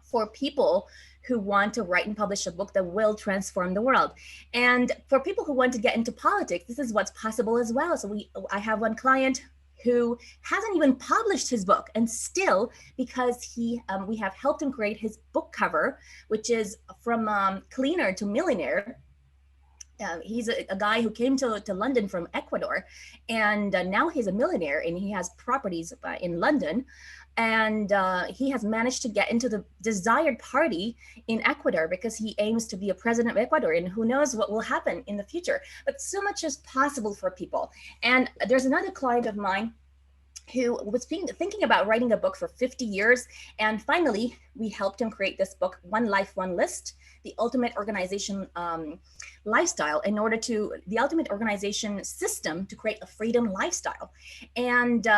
for people who want to write and publish a book that will transform the world. And for people who want to get into politics, this is what's possible as well. So I have one client who hasn't even published his book, and still, because we have helped him create his book cover, which is From Cleaner to Millionaire. He's a guy who came to London from Ecuador, and now he's a millionaire, and he has properties in London. And he has managed to get into the desired party in Ecuador because he aims to be a president of Ecuador, and who knows what will happen in the future. But so much is possible for people. And there's another client of mine who was thinking about writing a book for 50 years. And finally, we helped him create this book, One Life, One List, the ultimate organization lifestyle, the ultimate organization system to create a freedom lifestyle. And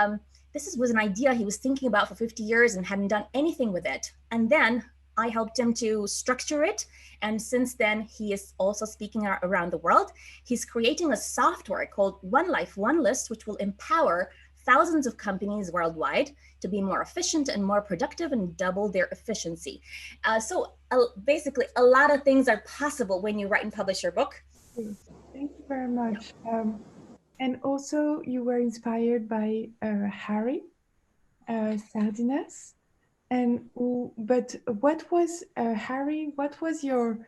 this was an idea he was thinking about for 50 years and hadn't done anything with it. And then I helped him to structure it. And since then, he is also speaking around the world. He's creating a software called One Life, One List, which will empower thousands of companies worldwide to be more efficient and more productive and double their efficiency. So basically, a lot of things are possible when you write and publish your book. Thank you very much. And also, you were inspired by Harry, SARDINAS. But what was Harry? What was your?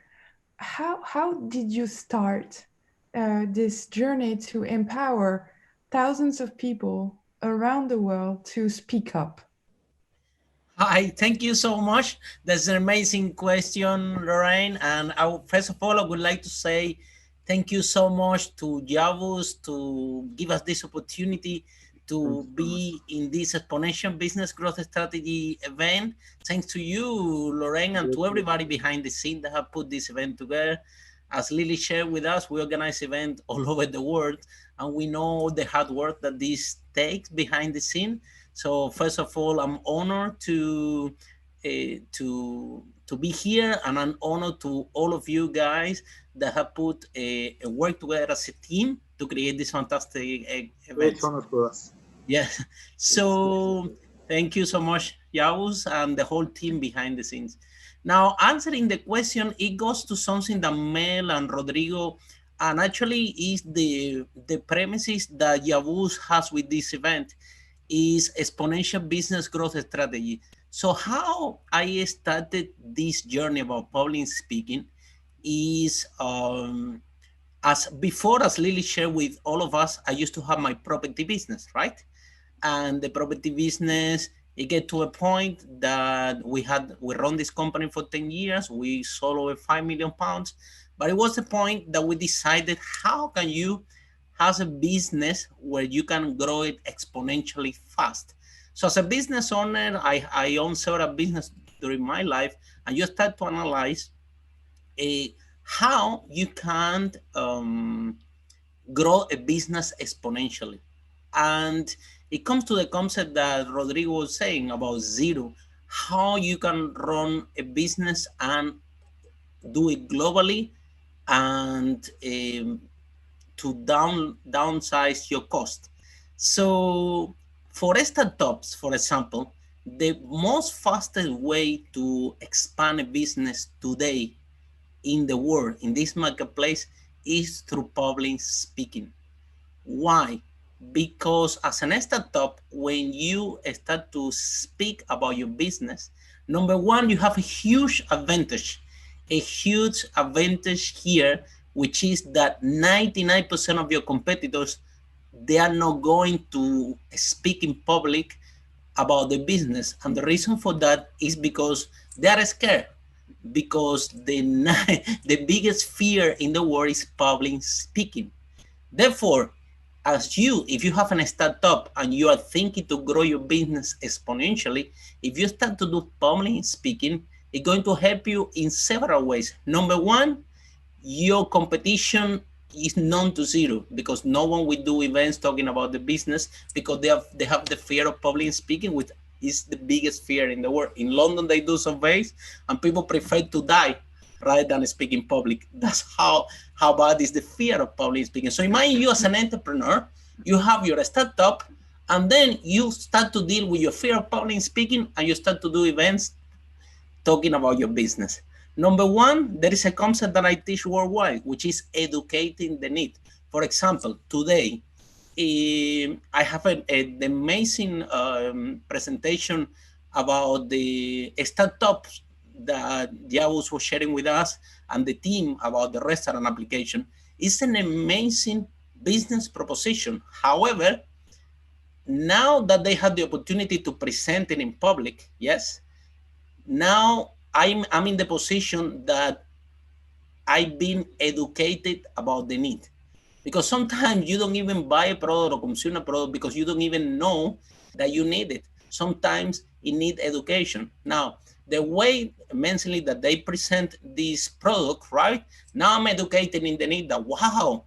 How did you start this journey to empower thousands of people around the world to speak up? Hi, thank you so much. That's an amazing question, Lorraine. And first of all, I would like to say thank you so much to YAVUZ to give us this opportunity to be in this Exponential Business Growth Strategy event. Thanks to you, Lorraine, and to everybody behind the scene that have put this event together. As Lily shared with us, we organize events all over the world, and we know the hard work that this takes behind the scene. So first of all, I'm honored to be here, and I'm honored to all of you guys that have put a work together as a team to create this fantastic event. Great honor for us. Yes. So thank you so much, YAVUZ, and the whole team behind the scenes. Now, answering the question, it goes to something that Mel and Rodrigo, and actually is the premises that YAVUZ has with this event is exponential business growth strategy. So how I started this journey about public speaking is as Lily shared with all of us, I used to have my property business, right? And the property business, it get to a point that we run this company for 10 years. We sold over 5 million pounds, but it was the point that we decided, how can you have a business where you can grow it exponentially fast? So as a business owner, I own several businesses during my life, and you start to analyze how you can grow a business exponentially. And it comes to the concept that Rodrigo was saying about zero, how you can run a business and do it globally and to downsize your cost. So for startups, for example, the most fastest way to expand a business today in the world, in this marketplace, is through public speaking. Why? Because as an startup, when you start to speak about your business, number one, you have a huge advantage here, which is that 99% of your competitors, they are not going to speak in public about the business. And the reason for that is because they are scared, because the biggest fear in the world is public speaking. Therefore, if you have a startup and you are thinking to grow your business exponentially, if you start to do public speaking, it's going to help you in several ways. Number one, your competition is known to zero, because no one will do events talking about the business, because they have the fear of public speaking, which is the biggest fear in the world. In London, they do surveys, and people prefer to die rather than speak in public. That's how bad is the fear of public speaking. So imagine you as an entrepreneur, you have your startup, and then you start to deal with your fear of public speaking, and you start to do events talking about your business. Number one, there is a concept that I teach worldwide, which is educating the need. For example, today, I have an amazing presentation about the startups that YAVUZ was sharing with us and the team about the restaurant application. It's an amazing business proposition. However, now that they had the opportunity to present it in public, yes, now I'm in the position that I've been educated about the need. Because sometimes you don't even buy a product or consume a product because you don't even know that you need it. Sometimes it needs education. Now, the way mentally that they present this product, right? Now I'm educated in the need that, wow,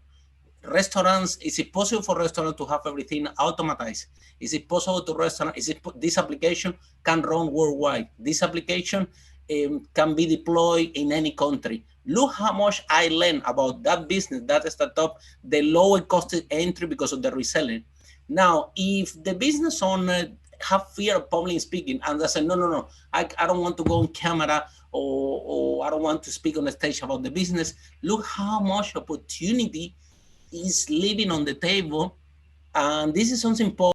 restaurants, is it possible for restaurants to have everything automatized? Is it possible to this application can run worldwide? This application can be deployed in any country. Look how much I learned about that business, that startup, the lower cost entry because of the reselling. Now, if the business owner have fear of public speaking and they say, no, I don't want to go on camera or I don't want to speak on the stage about the business, look how much opportunity is living on the table. And this is something important.